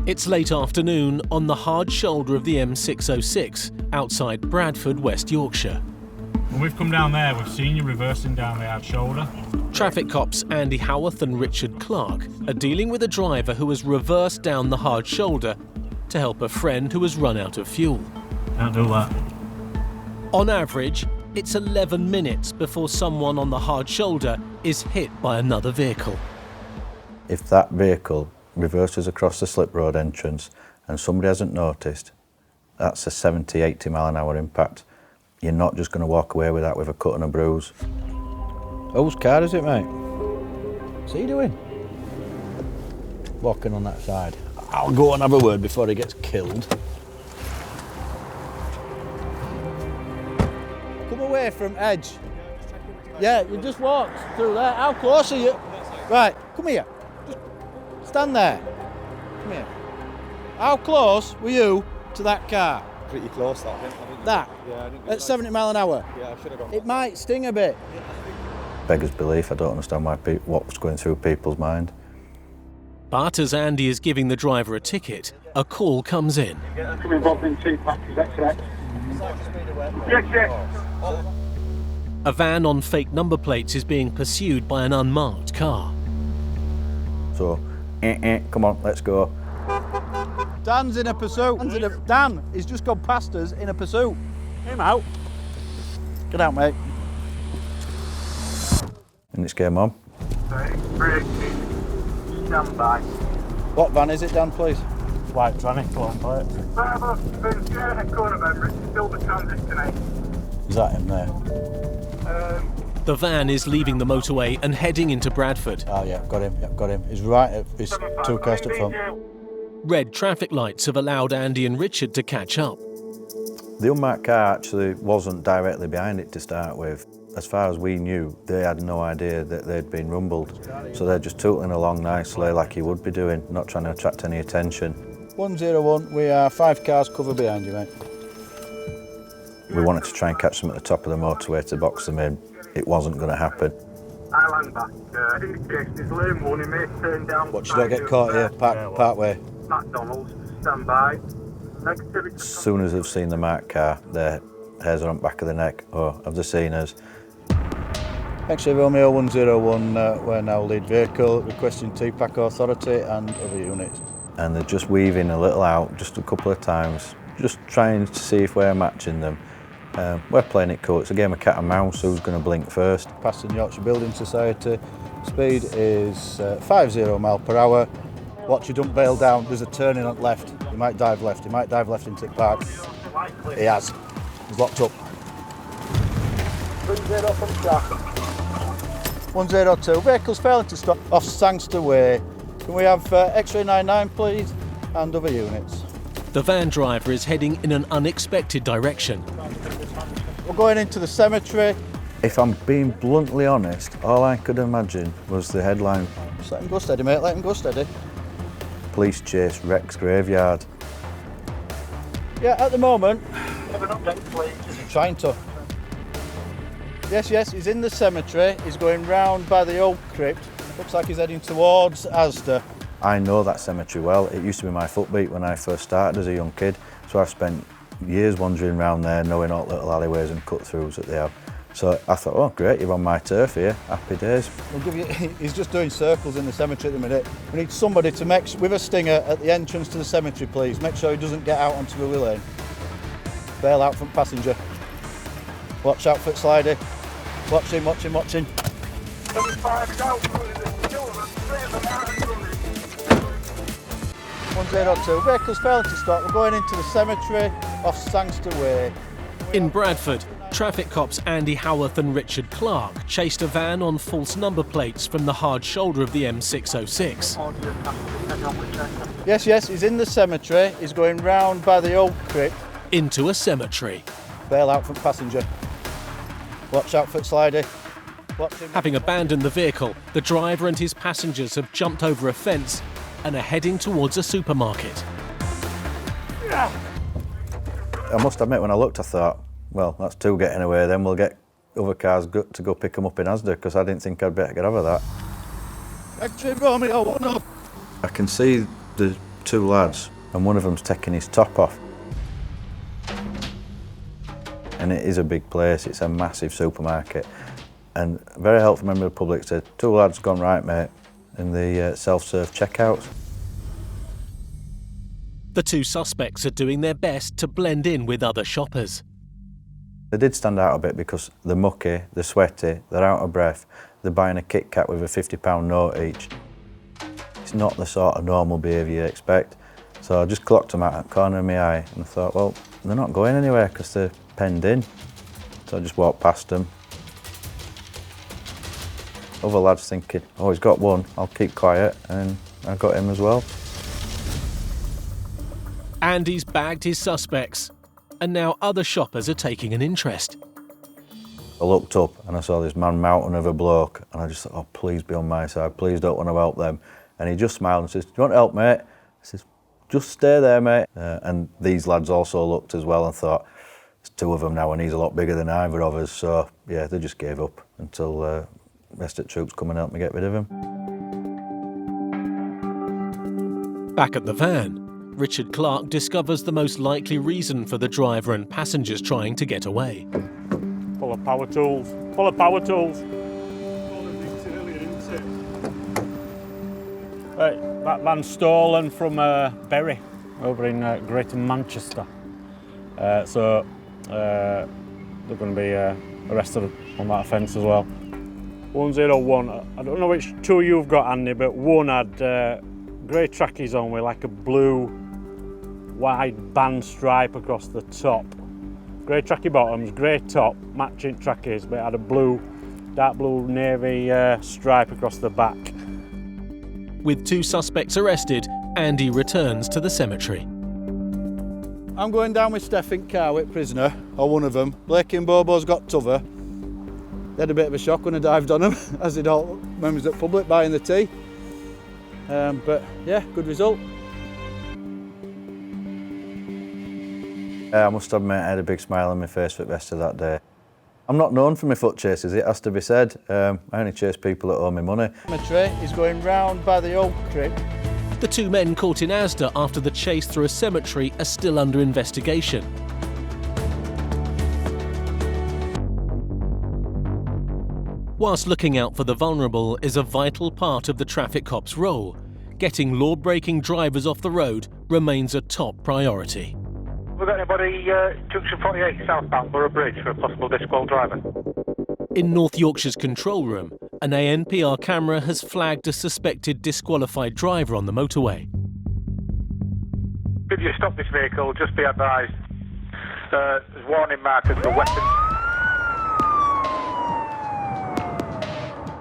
It's late afternoon on the hard shoulder of the M606 outside Bradford, West Yorkshire. When we've come down there, we've seen you reversing down the hard shoulder. Traffic cops Andy Howarth and Richard Clark are dealing with a driver who has reversed down the hard shoulder to help a friend who has run out of fuel. Can't do that. On average, it's 11 minutes before someone on the hard shoulder is hit by another vehicle. If that vehicle reverses across the slip road entrance and somebody hasn't noticed, that's a 70, 80 mile an hour impact. You're not just going to walk away with that with a cut and a bruise. Whose car is it, mate? What's he doing? Walking on that side. I'll go and have a word before he gets killed. Come away from edge. Yeah, you just walked through there. How close are you? Right, come here. Just stand there. Come here. How close were you to that car? Pretty close, that. I didn't That? Yeah, I didn't At 70 mile an hour? Yeah, I should have gone. It might sting a bit. Beggars belief. I don't understand what's going through people's mind. But as Andy is giving the driver a ticket, a call comes in. Come involved in two packages, excellent. Yes. A van on fake number plates is being pursued by an unmarked car. So, come on, let's go. Dan's in a pursuit. Dan, he's just gone past us in a pursuit. Him out. Get out, mate. And it's game on. Stand by. What van is it, Dan, please? White tranny, clone plate. Bravo, Vince, corner member, it's still the transit tonight. Is that him there? The van is leaving the motorway and heading into Bradford. Oh, yeah, got him. He's right at his two cars up front. Red traffic lights have allowed Andy and Richard to catch up. The unmarked car actually wasn't directly behind it to start with. As far as we knew, they had no idea that they'd been rumbled. So they're just tootling along nicely like you would be doing, not trying to attract any attention. 101, we are 5 cars cover behind you, mate. We wanted to try and catch them at the top of the motorway to box them in. It wasn't going to happen. I land back. Indication is lane 1, he may turn down. What, should I get caught here? Part way. McDonald's, stand by. Negativity. As soon as they've seen the marked car, their hairs are on the back of the neck. Oh, have they seen us? Actually, Romeo 101, we're now lead vehicle, requesting TPAC authority and other units. And they're just weaving a little out, just a couple of times, just trying to see if we're matching them. We're playing it cool. It's a game of cat and mouse. Who's going to blink first? Passing Yorkshire Building Society. Speed is 50 mile per hour. Watch, you don't bail down. There's a turning on left. He might dive left. He might dive left into the park. He has. He's locked up. 102. Vehicles failing to stop off Sangster Way. Can we have X-ray 99, please, and other units? The van driver is heading in an unexpected direction. We're going into the cemetery. If I'm being bluntly honest, all I could imagine was the headline, Just let him go steady, mate. Let him go steady. police chase Rex graveyard. Yeah, at the moment, Have an update, please. trying to. Yes, he's in the cemetery. He's going round by the old crypt. Looks like he's heading towards Asda. I know that cemetery well. It used to be my footbeat when I first started as a young kid. So I've spent years wandering around there, knowing all the little alleyways and cut-throughs that they have. So I thought, oh great, you're on my turf here, happy days. We'll give you, he's just doing circles in the cemetery at the minute. We need somebody to make, with a stinger at the entrance to the cemetery, please. Make sure he doesn't get out onto Willie Lane. Bail out front passenger. Watch out for slidey. Watch him. 102. Vehicles failing to stop. We're going into the cemetery off Sangster Way. In Bradford, traffic cops Andy Howarth and Richard Clark chased a van on false number plates from the hard shoulder of the M606. Yes, he's in the cemetery. He's going round by the old crypt. Into a cemetery. Bail out front passenger. Watch out for slidey. Watch him. Having abandoned the vehicle, the driver and his passengers have jumped over a fence and are heading towards a supermarket. I must admit, when I looked, I thought, well, that's 2 getting away, then we'll get other cars to go pick them up in Asda, because I didn't think I'd better get over that. X-ray Romeo 1 up. I can see the two lads, and one of them's taking his top off. And it is a big place, it's a massive supermarket. And a very helpful member of the public said, two lads gone right, mate, in the self-serve checkouts. The two suspects are doing their best to blend in with other shoppers. They did stand out a bit because they're mucky, they're sweaty, they're out of breath, they're buying a Kit Kat with a £50 note each. It's not the sort of normal behaviour you expect. So I just clocked them out at the corner of my eye and I thought, well, they're not going anywhere because they're penned in. So I just walked past them. Other lads thinking, oh, he's got one, I'll keep quiet, and I got him as well. Andy's bagged his suspects, and now other shoppers are taking an interest. I looked up and I saw this man mountain of a bloke, and I just thought, oh, please be on my side, please don't want to help them. And he just smiled and says, do you want help, mate? I says, just stay there, mate. And these lads also looked as well and thought, there's two of them now and he's a lot bigger than either of us. So, yeah, they just gave up until rest of troops come and help me get rid of him. Back at the van, Richard Clark discovers the most likely reason for the driver and passengers trying to get away. Full of power tools. Full of power tools. That van's stolen from Bury, over in Greater Manchester. So they're going to be arrested on that offence as well. 101. I don't know which two you've got, Andy, but one had grey trackies on with like a blue wide band stripe across the top. Grey tracky bottoms, grey top, matching trackies, but it had a blue, dark blue navy stripe across the back. With two suspects arrested, Andy returns to the cemetery. I'm going down with Steph in car with prisoner, or one of them. Blake and Bobo's got t'other. They had a bit of a shock when I dived on them, as did all members of the public buying the tea. But yeah, good result. I must admit I had a big smile on my face for the rest of that day. I'm not known for my foot chases, it has to be said. I only chase people that owe me money. Cemetery is going round by the oak tree. The two men caught in Asda after the chase through a cemetery are still under investigation. Whilst looking out for the vulnerable is a vital part of the traffic cop's role, getting law-breaking drivers off the road remains a top priority. Have we got anybody junction 48 southbound Borough Bridge for a possible disqual driver? In North Yorkshire's control room, an ANPR camera has flagged a suspected disqualified driver on the motorway. If you stop this vehicle, just be advised, there's warning markers for weapons.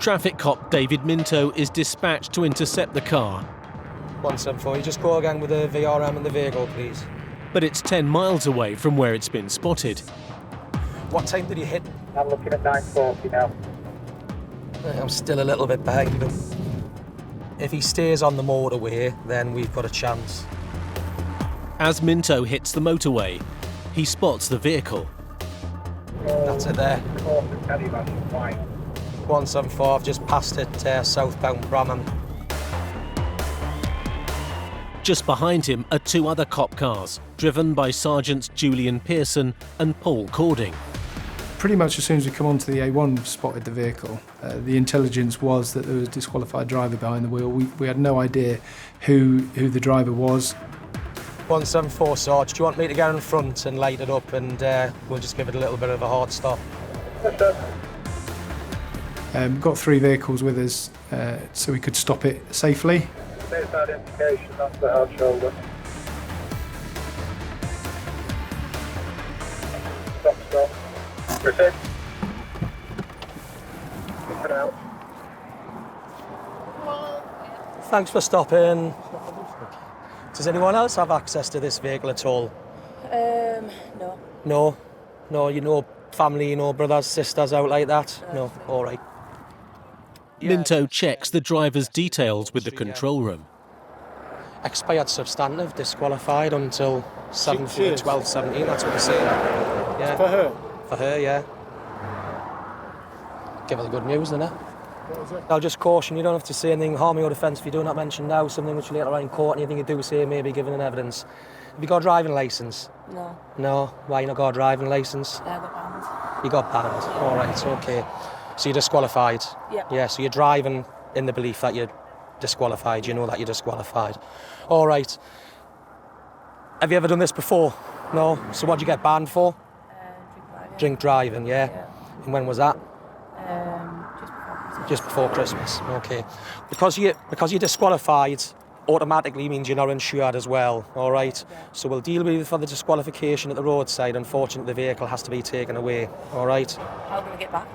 Traffic cop David Minto is dispatched to intercept the car. 174, you just call again with the VRM in the vehicle, please. But it's 10 miles away from where it's been spotted. What time did he hit? I'm looking at 9:40 now. I'm still a little bit behind him. If he stays on the motorway, then we've got a chance. As Minto hits the motorway, he spots the vehicle. That's it there. 174, I've just passed it, southbound Bramham. Just behind him are two other cop cars, driven by Sergeants Julian Pearson and Paul Cording. Pretty much as soon as we come onto the A1, we've spotted the vehicle. The intelligence was that there was a disqualified driver behind the wheel. We had no idea who the driver was. 174, Sarge, do you want me to get in front and light it up, and we'll just give it a little bit of a hard stop? Got three vehicles with us, so we could stop it safely. There's that indication, that's the hard shoulder. Stop. Proceed. Get out. Thanks for stopping. Does anyone else have access to this vehicle at all? No. No, you know family, you know brothers, sisters out like that? No, all right. Minto checks the driver's details with the control room. Expired substantive, disqualified until 12/17, that's what they say. Yeah. For her? For her, yeah. Give her the good news, innit? What was it? I'll just caution you, don't have to say anything harming or defence if you do not mention now something which later on in court, anything you do say may be given in evidence. Have you got a driving licence? No, No? Why you not got a driving licence? I got banned. You got banned. All right, it's okay. So you're disqualified? Yep. Yeah, so you're driving in the belief that you're disqualified. You know that you're disqualified. All right. Have you ever done this before? No? So what did you get banned for? Drink driving. Drink driving, yeah? Yeah. And when was that? Just before Christmas. Just before Christmas, okay. Because you're disqualified, automatically means you're not insured as well, all right? Yeah. So we'll deal with you for the disqualification at the roadside. Unfortunately, the vehicle has to be taken away, all right? How am I going to get back?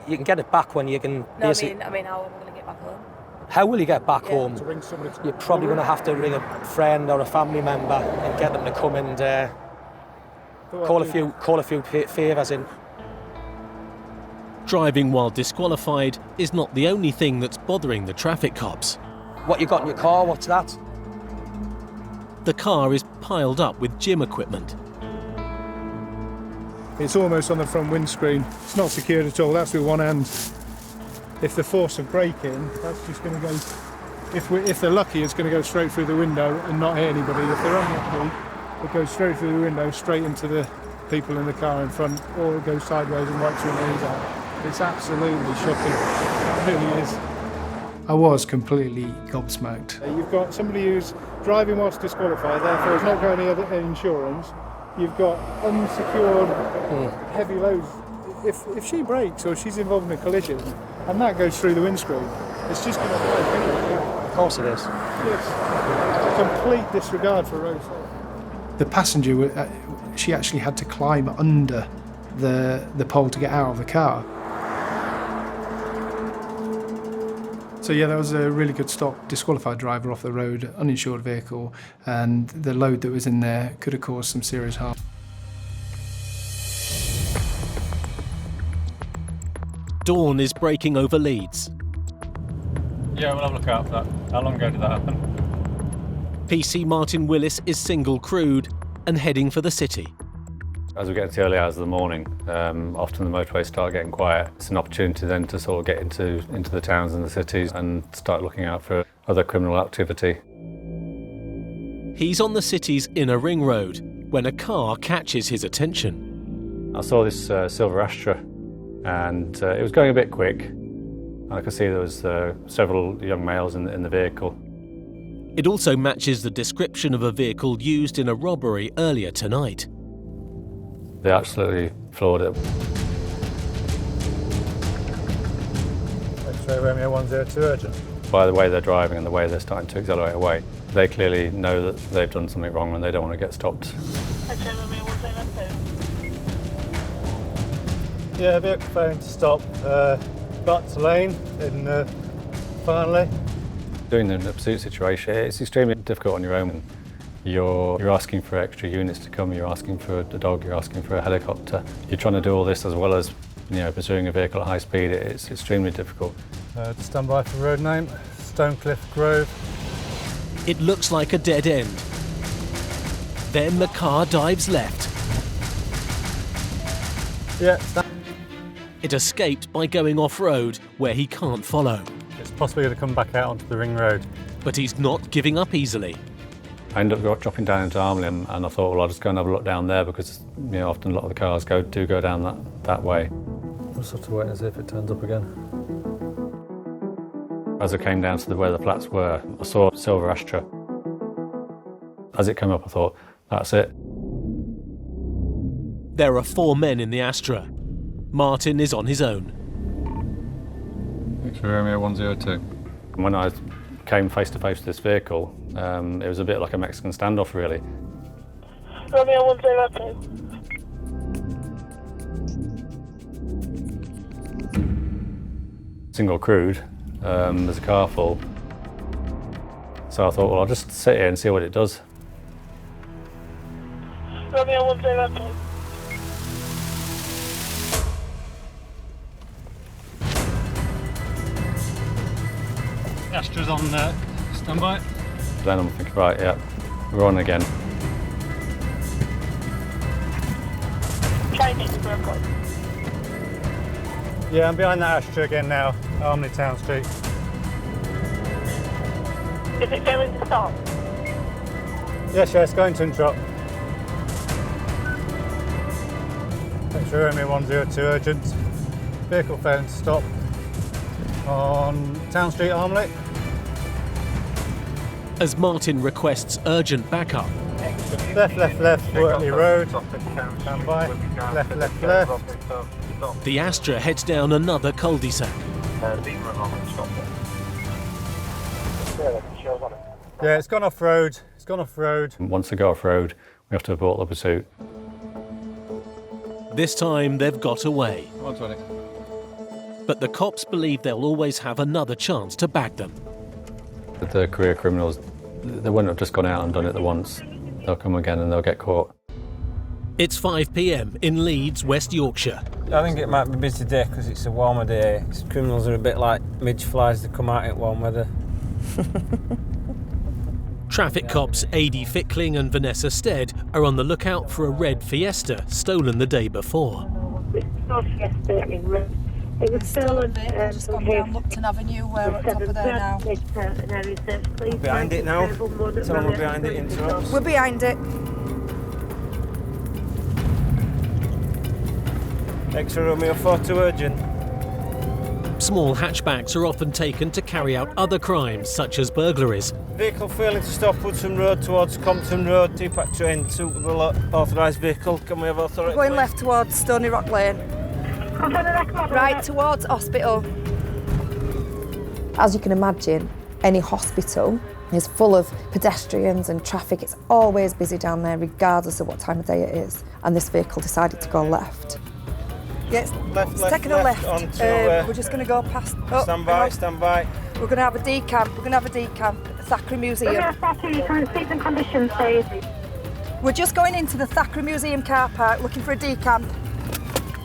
You can get it back when you can No, basically... I mean, how am I going to get back home? How will you get back Yeah. home? To ring somebody to... You're probably going to have to ring a friend or a family member and get them to come and call a few favours in. Driving while disqualified is not the only thing that's bothering the traffic cops. What you got in your car, what's that? The car is piled up with gym equipment. It's almost on the front windscreen. It's not secured at all. That's with one hand. If the force of braking, that's just going to go. If they're lucky, it's going to go straight through the window and not hit anybody. If they're unlucky, it goes straight through the window, straight into the people in the car in front, or it goes sideways and wipes your nose out. It's absolutely shocking. It really is. I was completely gobsmacked. You've got somebody who's driving whilst disqualified, therefore has not got any other insurance. You've got unsecured heavy loads. If she brakes or she's involved in a collision and that goes through the windscreen, it's just going to break anyway. Of course it is. Yes. Complete disregard for road safety. The passenger, she actually had to climb under the pole to get out of the car. So yeah, that was a really good stop. Disqualified driver off the road, uninsured vehicle, and the load that was in there could have caused some serious harm. Dawn is braking over leads. Yeah, we'll have a look out for that. How long ago did that happen? PC Martin Willis is single crewed and heading for the city. As we get into the early hours of the morning, often the motorways start getting quiet. It's an opportunity then to sort of get into the towns and the cities and start looking out for other criminal activity. He's on the city's inner ring road when a car catches his attention. I saw this silver Astra and it was going a bit quick. I could see there was several young males in the vehicle. It also matches the description of a vehicle used in a robbery earlier tonight. They absolutely floored it. X-ray Romeo 102 urgent. By the way they're driving and the way they're starting to accelerate away, they clearly know that they've done something wrong and they don't want to get stopped. X-ray Romeo 102. Yeah, vehicle failing to stop. Back to lane in finally. Doing the pursuit situation, it's extremely difficult on your own. You're asking for extra units to come, you're asking for a dog, you're asking for a helicopter. You're trying to do all this as well as pursuing a vehicle at high speed. It's extremely difficult. Just stand by for road name, Stonecliff Grove. It looks like a dead end. Then the car dives left. Yeah, It escaped by going off-road where he can't follow. it's possibly going to come back out onto the ring road. But he's not giving up easily. I ended up dropping down into Armley and I thought, well, I'll just go and have a look down there because often a lot of the cars do go down that way. We'll sort of wait and see if it turns up again. As I came down to where the flats were, I saw a silver Astra. As it came up, I thought, that's it. There are 4 men in the Astra. Martin is on his own. X-ray Romeo 102. When I came face to face with this vehicle, it was a bit like a Mexican standoff, really. Romeo 102. Single crewed, there's a car full. So I thought, well, I'll just sit here and see what it does. Romeo 102. Astra's on standby. Then I'm thinking, right, yeah, we're on again. Change to Brooklyn. Yeah, I'm behind that ashtray again now, Armley Town Street. Is it failing to stop? Yes, it's going to interrupt. Thanks for me 102 urgent. Vehicle failing to stop on Town Street, Armley. As Martin requests urgent backup, Left, Wortley Road. Stand by. Left. the Astra heads down another cul-de-sac. Yeah, it's gone off road. Once they go off road, we have to abort the pursuit. This time they've got away. But the cops believe they'll always have another chance to bag them. The career criminals, they wouldn't have just gone out and done it the once. They'll come again and they'll get caught. It's 5 p.m. in Leeds, West Yorkshire. I think it might be a busy day because it's a warmer day. Criminals are a bit like midge flies that come out in warm weather. Traffic cops Adi Fickling and Vanessa Stead are on the lookout for a red Fiesta stolen the day before. It was stolen. Just gone down Lupton Avenue. We're at top of there now. Behind it now. Tell them we're behind it. Interrupts. We're behind it. Extra Romeo 42 urgent. Small hatchbacks are often taken to carry out other crimes, such as burglaries. Vehicle failing to stop Woodson Road towards Compton Road. T-Pack train, suitable authorised vehicle. Can we have authority? Going left towards Stony Rock Lane. Right towards hospital. As you can imagine, any hospital is full of pedestrians and traffic. It's always busy down there, regardless of what time of day it is. And this vehicle decided to go left. Yes, left, taking a left. Onto, we're just going to go past. Oh, stand by. We're going to have a decamp. We're going to have a decamp at the Thackeray Museum. Conditions, please. We're just going into the Thackeray Museum car park looking for a decamp.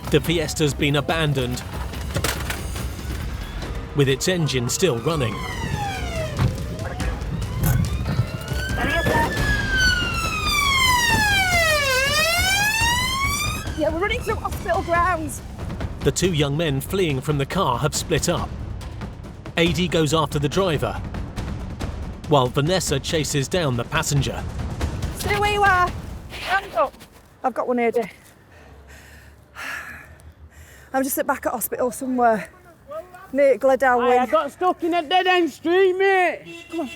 The Fiesta's been abandoned, with its engine still running. Yeah, we're running through hospital grounds. The two young men fleeing from the car have split up. Adi goes after the driver, while Vanessa chases down the passenger. Stay where you are. Hand up. I've got one, Adi. I'm just at back at hospital somewhere. Near Gledow. I got stuck in a dead-end street, mate. Come on.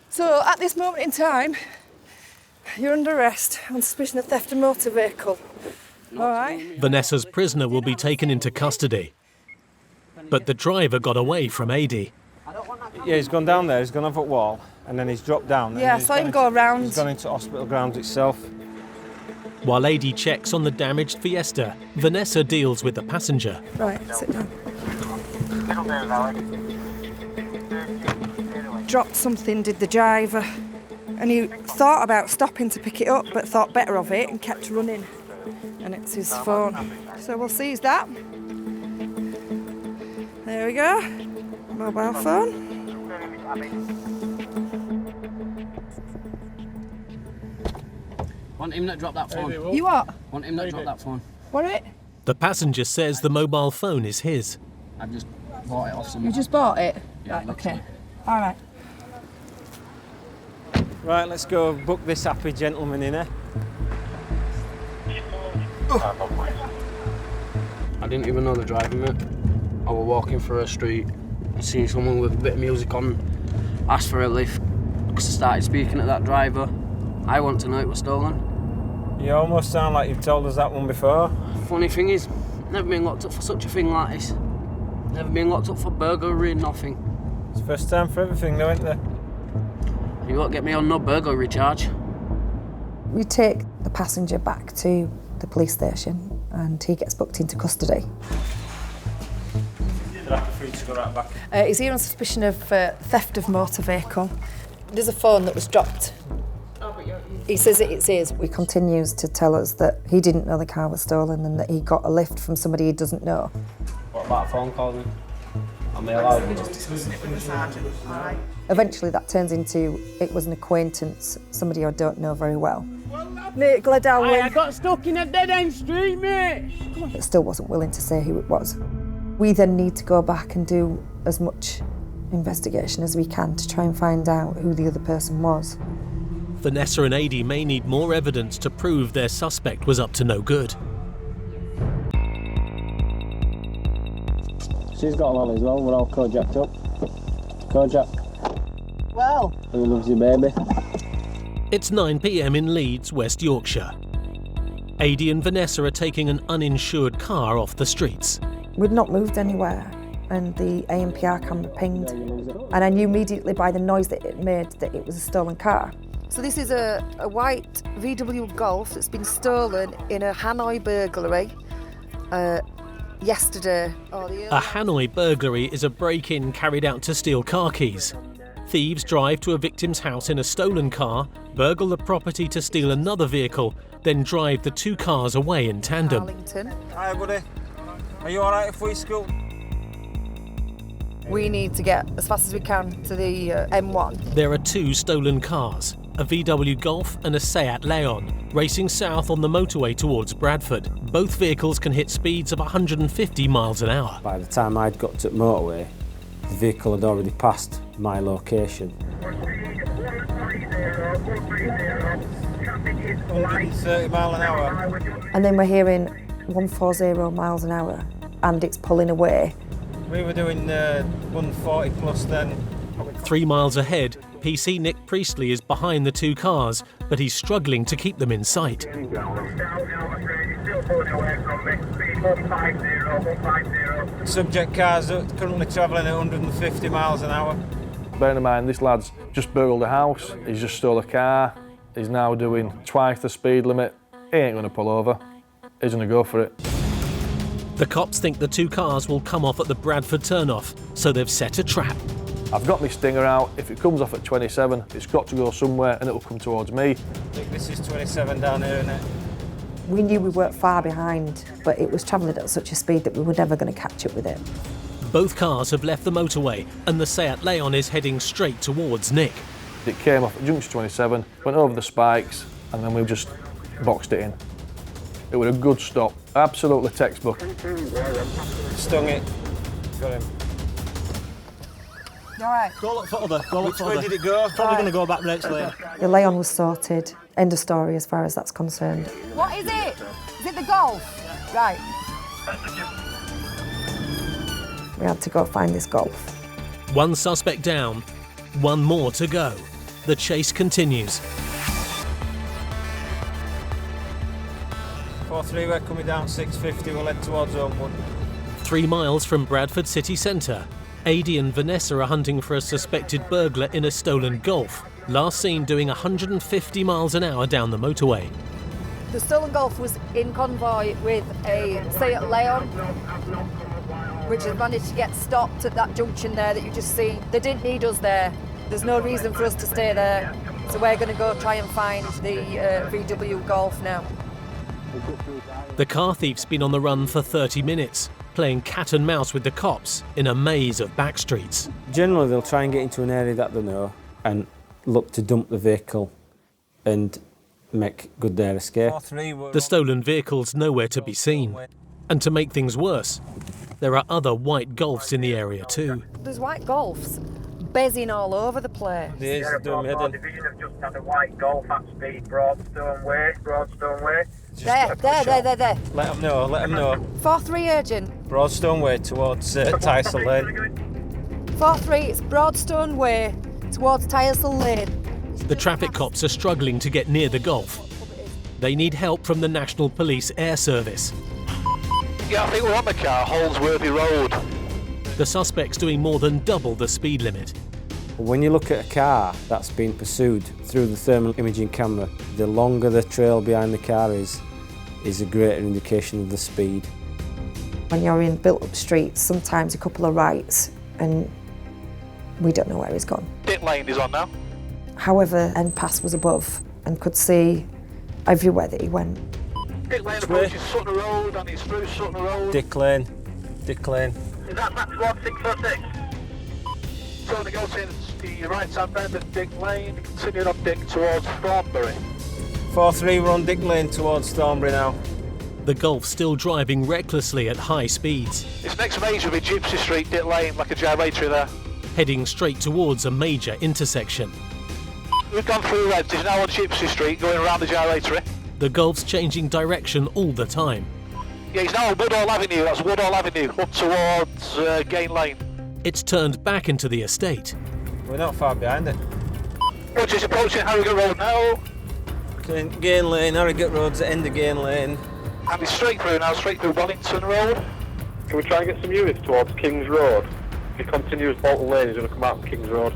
So, at this moment in time, you're under arrest on suspicion of theft of motor vehicle. All right. Vanessa's prisoner will be taken into custody. But the driver got away from Adi. Yeah, he's gone down there, he's gone over a wall, and then he's dropped down. Yeah, I saw him go around. He's gone into hospital grounds itself. While Adi checks on the damaged Fiesta, Vanessa deals with the passenger. Right, sit down. Dropped something, did the driver. And he thought about stopping to pick it up, but thought better of it and kept running. And it's his phone. So we'll seize that. There we go. Mobile phone. Want him to drop that phone. You what? Want him to drop that phone. What it? The passenger says the mobile phone is his. I just bought it off someone. You just bought it? Yeah, Right, okay. All right. Right, let's go book this happy gentleman in here. I didn't even know the driver, mate. I was walking through a street, seen someone with a bit of music on, asked for a lift, because I started speaking to that driver. I want to know it was stolen. You almost sound like you've told us that one before. Funny thing is, never been locked up for such a thing like this. Never been locked up for burglary, nothing. It's the first time for everything though, isn't there? You won't get me on no burglary charge. We take the passenger back to the police station and he gets booked into custody. He's here on suspicion of theft of motor vehicle. There's a phone that was dropped. He says it's his. He continues to tell us that he didn't know the car was stolen and that he got a lift from somebody he doesn't know. What about a phone call then? Am I allowed? We're just discussing it with the sergeant. All right. Eventually that turns into it was an acquaintance, somebody I don't know very well. Near Gledow. I got stuck in a dead-end street, mate. But still wasn't willing to say who it was. We then need to go back and do as much investigation as we can to try and find out who the other person was. Vanessa and Adi may need more evidence to prove their suspect was up to no good. She's got a lolly as well, we're all co-jacked up. Co-jack. Well. Who loves your baby? It's 9 p.m. in Leeds, West Yorkshire. Adi and Vanessa are taking an uninsured car off the streets. We'd not moved anywhere and the ANPR camera pinged, and I knew immediately by the noise that it made that it was a stolen car. So this is a white VW Golf that's been stolen in a Hanoi burglary yesterday. A Hanoi burglary is a break-in carried out to steal car keys. Thieves drive to a victim's house in a stolen car, burgle the property to steal another vehicle, then drive the two cars away in tandem. Arlington. Hi, buddy. Are you all right if we scoot? We need to get as fast as we can to the M1. There are two stolen cars, a VW Golf and a Seat Leon, racing south on the motorway towards Bradford. Both vehicles can hit speeds of 150 miles an hour. By the time I'd got to the motorway, the vehicle had already passed my location. 130 miles an hour. And then we're hearing 140 miles an hour and it's pulling away. We were doing 140 plus then. 3 miles ahead, PC Nick Priestley is behind the two cars, but he's struggling to keep them in sight. Subject cars are currently travelling at 150 miles an hour. Bearing in mind, this lad's just burgled a house, he's just stole a car, he's now doing twice the speed limit. He ain't going to pull over, he's going to go for it. The cops think the two cars will come off at the Bradford turnoff, so they've set a trap. I've got my stinger out. If it comes off at 27, it's got to go somewhere and it'll come towards me. I think this is 27 down here, isn't it? We knew we weren't far behind, but it was travelling at such a speed that we were never going to catch up with it. Both cars have left the motorway and the Seat Leon is heading straight towards Nick. It came off at junction 27, went over the spikes, and then we just boxed it in. It was a good stop, absolutely textbook. Stung it, got him. You all right? Go look further, go look further. Where did it go? Probably going to go back next lane. The Leon was sorted. End of story as far as that's concerned. What is it? Is it the Golf? Right. We had to go find this Golf. One suspect down, one more to go. The chase continues. 4-3, we're coming down 650, we'll head towards Homewood. 3 miles from Bradford city centre, Adi and Vanessa are hunting for a suspected burglar in a stolen Golf, last seen doing 150 miles an hour down the motorway. The stolen Golf was in convoy with a Seat Leon, which has managed to get stopped at that junction there that you just see. They didn't need us there. There's no reason for us to stay there. So we're going to go try and find the VW Golf now. The car thief's been on the run for 30 minutes, playing cat and mouse with the cops in a maze of back streets. Generally, they'll try and get into an area that they know and look to dump the vehicle and make good their escape. The stolen vehicle's nowhere to be seen. And to make things worse, there are other white Golfs in the area too. There's white Golfs bezzing all over the place. Division have just had a white Golf at speed, Broadstone Way. There. Let them know, let them know. 4-3 urgent. Broadstone Way towards Tysell Lane. 4-3, it's Broadstone Way towards Tysell Lane. The traffic cops are struggling to get near the Golf. They need help from the National Police Air Service. Yeah, I think we're on the car, Holsworthy Road. The suspect's doing more than double the speed limit. When you look at a car that's being pursued through the thermal imaging camera, the longer the trail behind the car is a greater indication of the speed. When you're in built-up streets, sometimes a couple of rights and we don't know where he's gone. Dick Lane is on now. However, NPAS was above and could see everywhere that he went. Dick Lane approaches Sutton Road and he's through Sutton Road. Dick Lane. Is that map squad 646? So negotiating the right-hand bend of Dick Lane, continuing up Dick towards Thornbury. 4-3, we're on Dick Lane towards Thornbury now. The Golf still driving recklessly at high speeds, This next major will be Gypsy Street, Dit Lane, like a gyratory there. heading straight towards a major intersection. We've gone through red, it's now on Gypsy Street, going around the gyratory. The Golf's changing direction all the time. Yeah, he's now on Woodall Avenue, that's Woodall Avenue, up towards Gain Lane. It's turned back into the estate. We're not far behind it. Roger, he's approaching Harrogate Road now. Gain Lane, Harrogate Road's the end of Gain Lane. And he's straight through now, straight through Wellington Road. Can we try and get some units towards King's Road? If he continues Bolton Lane, he's going to come out of King's Road.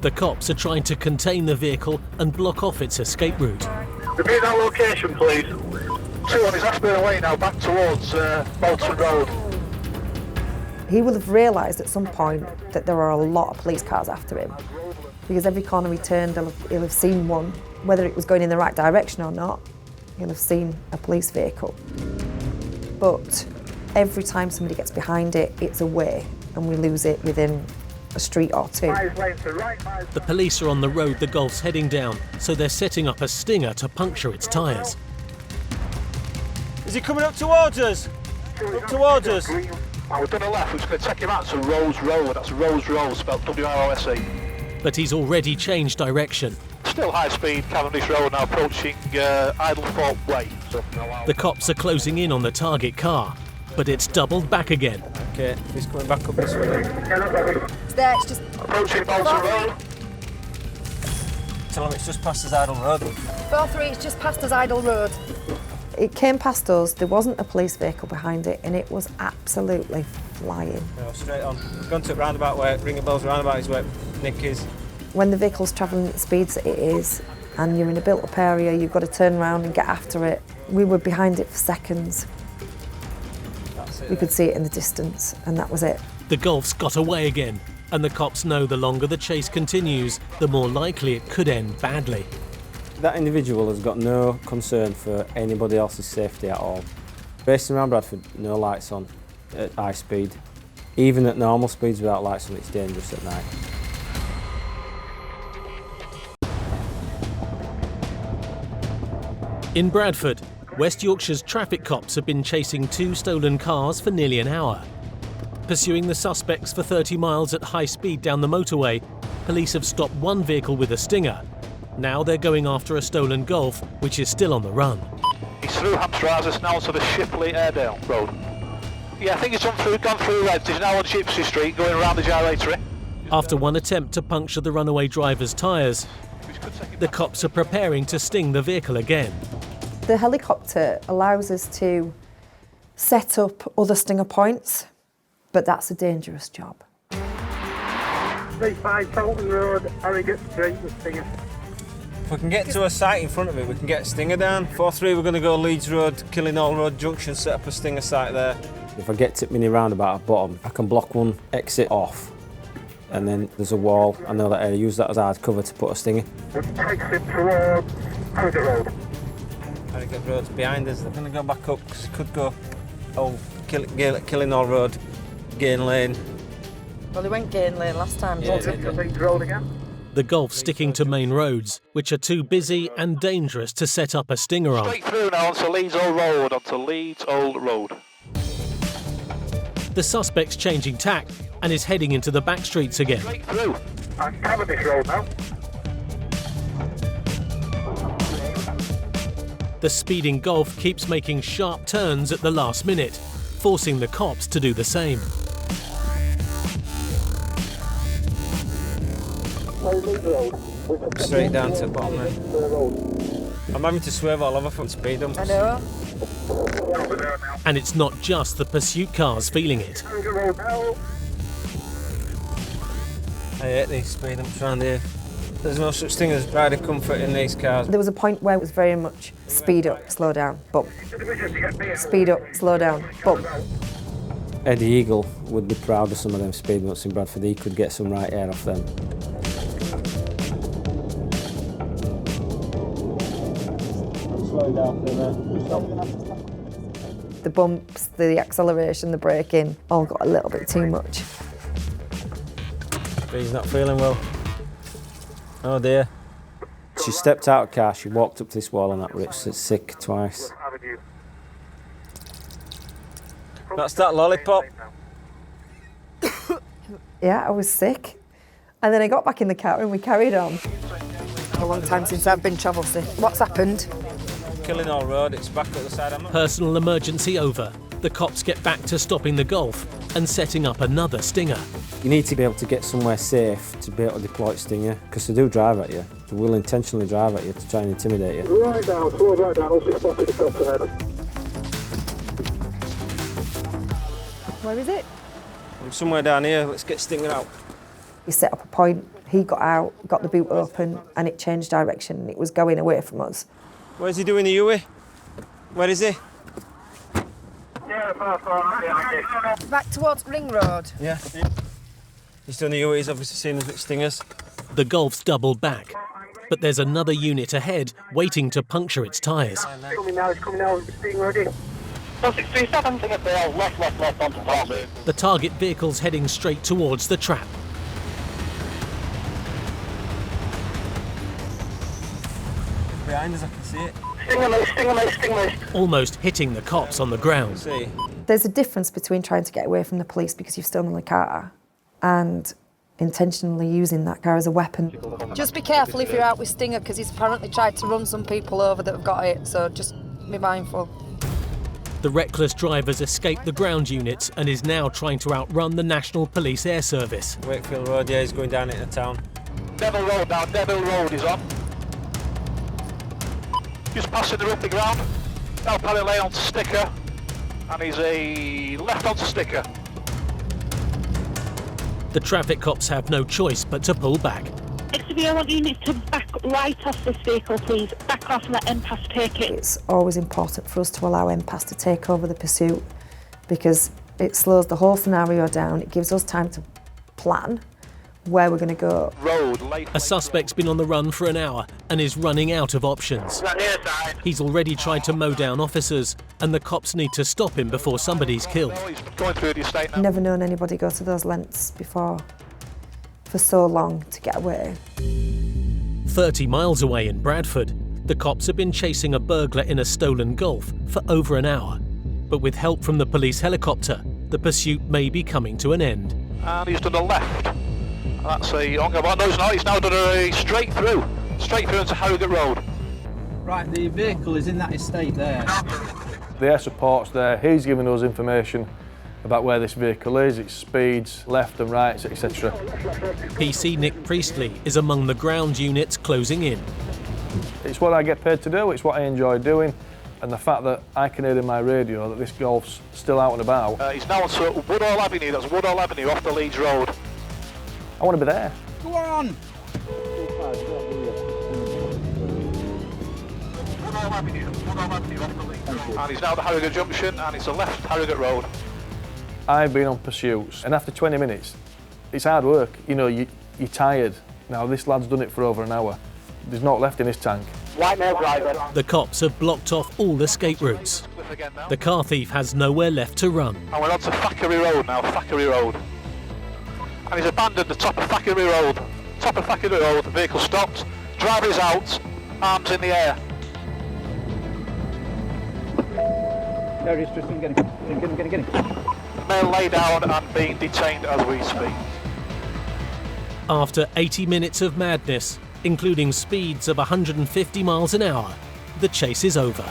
The cops are trying to contain the vehicle and block off its escape route. Repeat that location, please. 2 on his Ashburn Way now, back towards Bolton Road. He will have realised at some point that there are a lot of police cars after him, because every corner he turned, he'll have seen one, whether it was going in the right direction or not. He'll have seen a police vehicle. But every time somebody gets behind it, it's away, and we lose it within a street or two. The police are on the road the Golf's heading down, so they're setting up a stinger to puncture its tyres. Is he coming up towards us? Up towards us? We've done a left, we're just going to take him out to Rose Road. That's Rose Road, spelled W-R-O-S-E. But he's already changed direction. Still high speed, Cavendish Road, now approaching Idlethorpe Way. So, The cops are closing in on the target car, but it's doubled back again. Okay, he's coming back up this way. It's there, it's just... Approaching Bolton Road. Tell him it's just past his Idle Road. 4-3, it's just past us Idle Road. It came past us, there wasn't a police vehicle behind it, and it was absolutely flying. No, straight on. Gone to a roundabout way, ringing bells roundabout is where Nick is. When the vehicle's travelling at the speeds that it is, and you're in a built-up area, you've got to turn around and get after it. We were behind it for seconds. We could see it in the distance, and that was it. The Golf's got away again, and the cops know the longer the chase continues, the more likely it could end badly. That individual has got no concern for anybody else's safety at all. Racing around Bradford, no lights on at high speed. Even at normal speeds without lights on, it's dangerous at night. In Bradford, West Yorkshire's traffic cops have been chasing 2 stolen cars for nearly an hour. Pursuing the suspects for 30 miles at high speed down the motorway, police have stopped one vehicle with a stinger. Now they're going after a stolen Golf, which is still on the run. He's through Hampshire Houses now to the Shipley Airedale Road. Yeah, I think he's gone through red. He's now on Gypsy Street, going around the gyratory. After one attempt to puncture the runaway driver's tyres, the cops are preparing to sting the vehicle again. The helicopter allows us to set up other stinger points, but that's a dangerous job. 35 Bolton Road, Harrogate Street, the stinger. If we can get to a site in front of it, we can get a stinger down. 4-3, we're going to go Leeds Road, Killingall Road Junction, set up a stinger site there. If I get to Mini Roundabout at bottom, I can block one exit off, and then there's a wall. I know that area, use that as hard cover to put a stinger. Exit towards Harrogate Road. Harrogate Road's behind us. They're going to go back up because it could go Killingall Road, Gain Lane. Well, they went Gain Lane last time, Yeah, didn't they? Road again. The Golf's sticking to main roads, which are too busy and dangerous to set up a stinger on. Straight through now onto Leeds Old Road, The suspect's changing tack and is heading into the back streets again. Straight through. And Cavendish Road now. The speeding Golf keeps making sharp turns at the last minute, forcing the cops to do the same. Straight down to the bottom there. I'm having to swerve all over from speed humps. I know. And it's not just the pursuit cars feeling it. I hate these speed humps around here. There's no such thing as rider comfort in these cars. There was a point where it was very much speed up, slow down, bump. Speed up, slow down, bump. Eddie Eagle would be proud of some of them speed bumps in Bradford. He could get some right air off them. The bumps, the acceleration, the braking, all got a little bit too much. But he's not feeling well. Oh dear. She stepped out of the car, she walked up to this wall and that ripped sick twice. That's that lollipop. Yeah, I was sick. And then I got back in the car and we carried on. A long time since I've been travel sick. What's happened? Killingall Road, it's back up the side. Personal emergency over. The cops get back to stopping the Golf and setting up another stinger. You need to be able to get somewhere safe to be able to deploy a stinger, because they do drive at you. They will intentionally drive at you to try and intimidate you. Right down, slow right down, also spotted the cops ahead. Where is it? I'm somewhere down here, let's get Stinger out. We set up a point, he got out, got the boot open, and it changed direction and it was going away from us. Where's he doing the U-way? Where is he? Back towards Ring Road. Yeah. He's done the U-way, he's obviously seen us with Stingers. The Golf's doubled back, but there's another unit ahead waiting to puncture its tyres. Coming now, being ready. 637, thing up there, left onto target. The target vehicle's heading straight towards the trap. Behind us, I can see it. Stinger mate. Almost hitting the cops on the ground. See. There's a difference between trying to get away from the police because you've stolen a car and intentionally using that car as a weapon. Just be careful if you're out with Stinger, because he's apparently tried to run some people over that have got it, so just be mindful. The reckless driver's escaped the ground units and is now trying to outrun the National Police Air Service. Wakefield Road, yeah, he's going down into town. Devil Road now, Devil Road is on. Just passing the rugby ground. Now Paddy Lane onto Sticker. And he's a left onto Sticker. The traffic cops have no choice but to pull back. XV, I want you to back right off this vehicle, please. Back off and let MPAS take it. It's always important for us to allow MPAS to take over the pursuit because it slows the whole scenario down. It gives us time to plan where we're going to go. A suspect's been on the run for an hour and is running out of options. He's already tried to mow down officers and the cops need to stop him before somebody's killed. I've never known anybody go to those lengths before for so long to get away. 30 miles away in Bradford, the cops have been chasing a burglar in a stolen Golf for over an hour. But with help from the police helicopter, the pursuit may be coming to an end. And he's done a left. That's a no, he's now done a straight through into Harrogate Road. Right, the vehicle is in that estate there. The air support's there, he's giving us information about where this vehicle is, its speeds, left and right, etc. PC Nick Priestley is among the ground units closing in. It's what I get paid to do, it's what I enjoy doing, and the fact that I can hear in my radio that this Golf's still out and about. He's now on Woodall Avenue, that's Woodall Avenue off the Leeds Road. I want to be there. Go on! And he's now at the Harrogate Junction and it's a left Harrogate Road. I've been on pursuits and after 20 minutes, it's hard work. You know, you're tired. Now this lad's done it for over an hour. There's not left in his tank. White male driver. The cops have blocked off all escape routes. The car thief has nowhere left to run. And we're on to Thackeray Road now, Thackeray Road. And he's abandoned the top of Thackeray Road. Top of Thackeray Road, the vehicle stopped, driver is out, arms in the air. There he is, Tristan, get him. Male lay down and being detained as we speak. After 80 minutes of madness, including speeds of 150 miles an hour, the chase is over.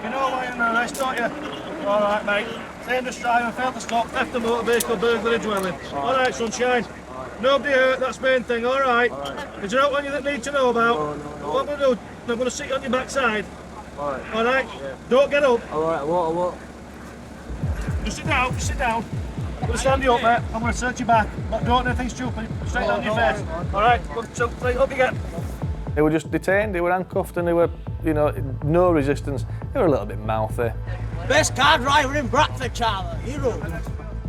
You know why you're under arrest, don't you? All right, mate. Dangerous driver, failed to stop, theft of motor vehicle, burglary dwelling. All right, sunshine. Nobody hurt, that's the main thing, all right? Is there anything that you need to know about? What I'm going to do, I'm going to sit you on your backside. All right? Don't get up. All right, what? Just sit down. I'm going to stand you up, mate. I'm going to search your back. But don't do anything stupid. Straight down your face. All right? So, right, up you get. They were just detained, they were handcuffed and they were, you know, no resistance. They were a little bit mouthy. Best car driver in Bradford, Charlie. Hero.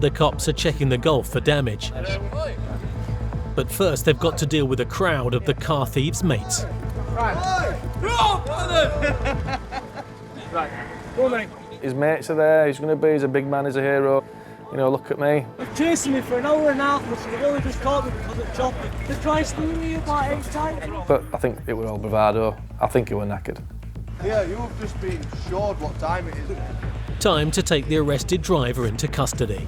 The cops are checking the Golf for damage. But first they've got to deal with a crowd of the car thieves' mates. Right. Right. Go on, mate. His mates are there, he's a big man, he's a hero. You know, look at me. They've chased me for an hour and a half, but they've only just caught me because of chopping. They tried to steal me about 8 times. But I think it was all bravado. I think he were knackered. Yeah, you've just been showed what time it is. Time to take the arrested driver into custody.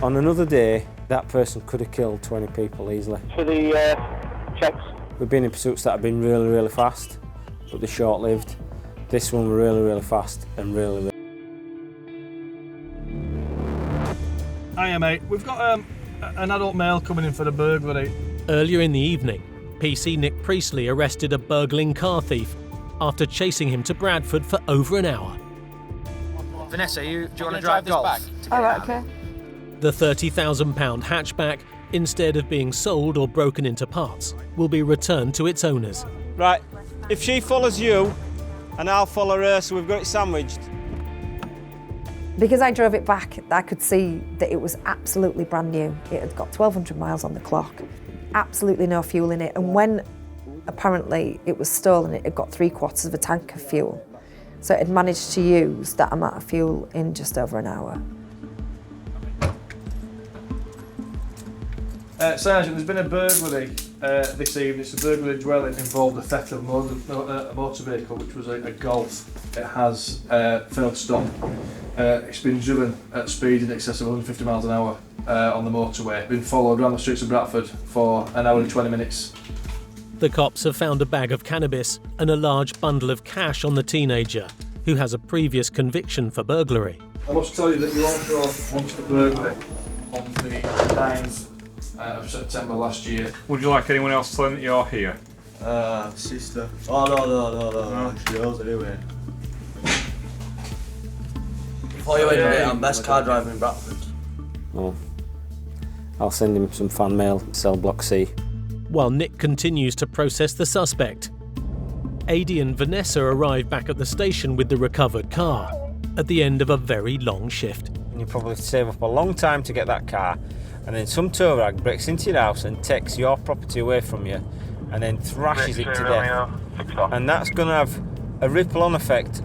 On another day, that person could have killed 20 people easily. For the checks. We've been in pursuits that have been really, really fast, but they're short-lived. This one were really, really fast and really. Hiya, mate. We've got an adult male coming in for the burglary. Earlier in the evening, PC Nick Priestley arrested a burgling car thief after chasing him to Bradford for over an hour. Vanessa, do you want to drive golf? Back All right, okay. The £30,000 hatchback, instead of being sold or broken into parts, will be returned to its owners. Right, if she follows you, and I'll follow her, so we've got it sandwiched. Because I drove it back, I could see that it was absolutely brand new. It had got 1,200 miles on the clock, absolutely no fuel in it. And when apparently it was stolen, it had got 3/4 of a tank of fuel. So it had managed to use that amount of fuel in just over an hour. Sergeant, there's been a burglary this evening. It's a burglary dwelling involved the theft of a motor vehicle, which was a Golf. It has failed stop. It's been driven at speed in excess of 150 miles an hour on the motorway. Been followed around the streets of Bradford for an hour and 20 minutes. The cops have found a bag of cannabis and a large bundle of cash on the teenager, who has a previous conviction for burglary. I must tell you that you also launched the burglary on the 9th of September last year. Would you like anyone else telling that you're here? Sister. Oh, no. She knows anyway. Before you end it, I'm best car driver in Bradford. Well, I'll send him some fan mail, cell block C. While Nick continues to process the suspect, Adi and Vanessa arrive back at the station with the recovered car at the end of a very long shift. You probably save up a long time to get that car, and then some tow rag breaks into your house and takes your property away from you, and then thrashes it to death. And that's going to have a ripple-on effect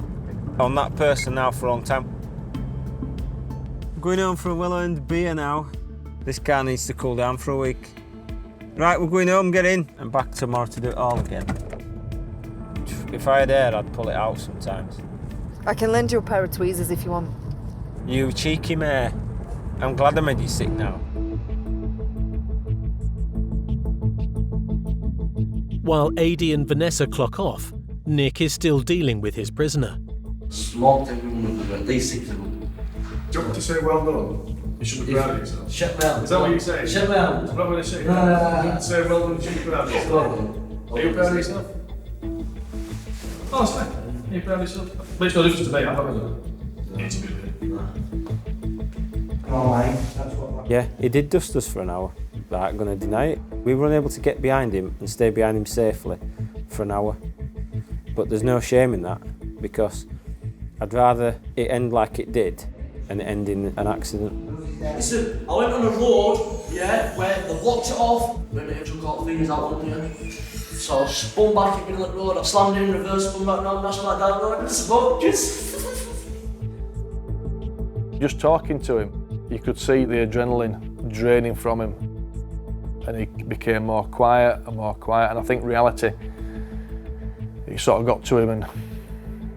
on that person now for a long time. Going home for a well-earned beer now. This car needs to cool down for a week. Right, we're going home, get in, and back tomorrow to do it all again. If I had air, I'd pull it out sometimes. I can lend you a pair of tweezers if you want. You cheeky mare. I'm glad I made you sick now. While Adi and Vanessa clock off, Nick is still dealing with his prisoner. Smoked everyone with at least 6 of them. Do you want me to say well done? You should be proud of yourself. Shut me out. Is that what you're saying? Shut me out. I'm not going to say No. that. Say well done, you should be proud of yourself. Are you proud of yourself? Honestly, are you proud of yourself? Makes no difference to me, I'm not going to be Yeah, he did dust us for an hour, but I'm going to deny it. We were unable to get behind him and stay behind him safely for an hour. But there's no shame in that, because I'd rather it end like it did and it end in an accident. Listen, I went on a road, yeah, where they locked it off, when the angel got fingers out on you. So I spun back in the middle of the road, I slammed in reverse, spun back round, dashed my dad, and it's about Just talking to him, you could see the adrenaline draining from him, and he became more quiet, and I think reality, it sort of got to him, and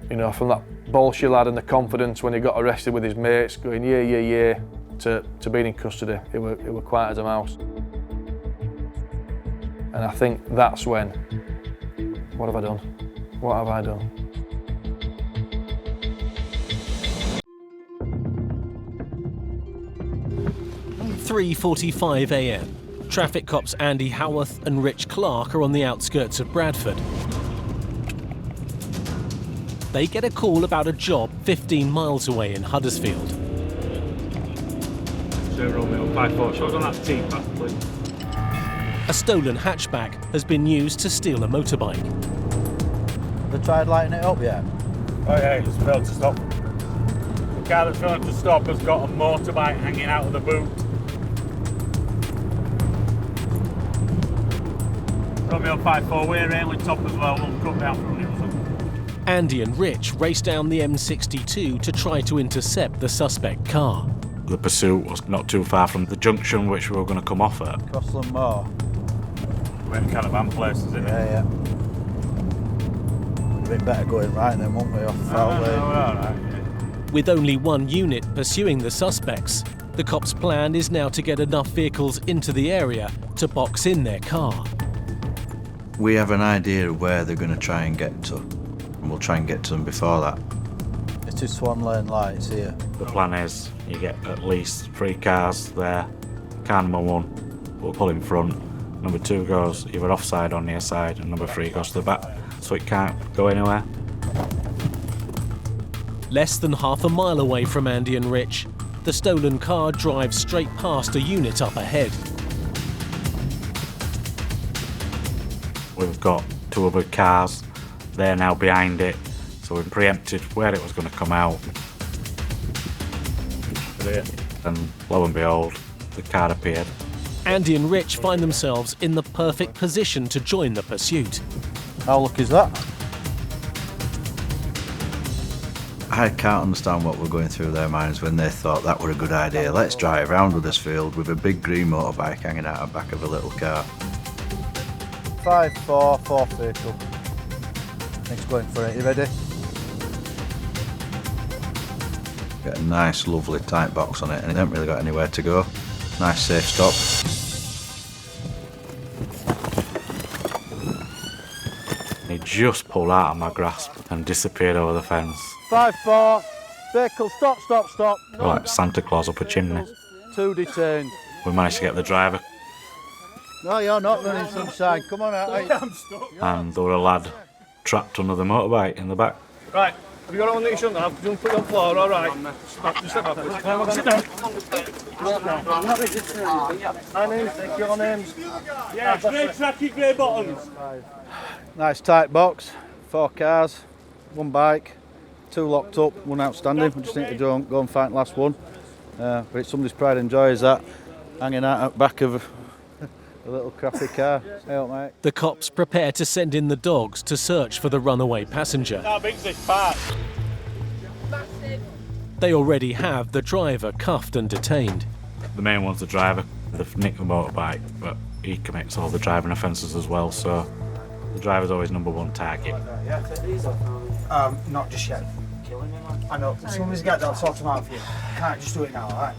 you know, from that bullshit lad and the confidence when he got arrested with his mates, going yeah, to being in custody, it were quiet as a mouse. And I think that's when, what have I done? What have I done? At 3:45 a.m, traffic cops Andy Howarth and Rich Clark are on the outskirts of Bradford. They get a call about a job 15 miles away in Huddersfield. Romeo 54, shows on that team back, please. A stolen hatchback has been used to steal a motorbike. They tried lighting it up yet? Oh yeah, it's failed to stop. The car that's failed to stop has got a motorbike hanging out of the boot. Romeo 54, we're railing top as well, we'll cut down from the other. Andy and Rich race down the M62 to try to intercept the suspect car. The pursuit was not too far from the junction which we were going to come off at. Crossland Moor. We're in caravan places, isn't it? Yeah. Would have been better going right then, wouldn't we, off the foul lane? No, alright, yeah. With only one unit pursuing the suspects, the cops' plan is now to get enough vehicles into the area to box in their car. We have an idea of where they're going to try and get to, and we'll try and get to them before that. It's two Swan Lane lights here. The plan is you get at least 3 cars there. Car number 1 will pull in front, number 2 goes either offside or near side, and number 3 goes to the back, so it can't go anywhere. Less than half a mile away from Andy and Rich, the stolen car drives straight past a unit up ahead. We've got 2 other cars, they're now behind it, so we preempted where it was going to come out. And lo and behold, the car appeared. Andy and Rich find themselves in the perfect position to join the pursuit. How lucky is that? I can't understand what were going through their minds when they thought that were a good idea. Let's drive around Huddersfield with a big green motorbike hanging out the back of a little car. 5-4, fourth vehicle. Nick's going for it. You ready? Get a nice, lovely tight box on it, and it hasn't really got anywhere to go. Nice, safe stop. He just pulled out of my grasp and disappeared over the fence. 5-4, vehicle, stop, stop, stop. Like Santa Claus up a chimney. 2 detained. We managed to get the driver, No, you're not running, sunshine. Come on out. and there were a lad trapped under the motorbike in the back. Right, have you got it on that you shouldn't have? Don't put it on the floor, all right. Just step back. Sit down. My name's Nick, your name's... Yeah, grey tracky, grey bottoms. Nice tight box, 4 cars, 1 bike, 2 locked up, 1 outstanding. We just need to go and find the last one. But it's somebody's pride and joy is that, hanging out the back of a little crappy car. Hey up, mate. The cops prepare to send in the dogs to search for the runaway passenger. How big's this part? They already have the driver cuffed and detained. The main one's the driver. They've nicked the motorbike, but he commits all the driving offences as well, so the driver's always number 1 target. Not just yet. I know. As soon as we get there, I'll sort them out for you. Can't just do it now, alright?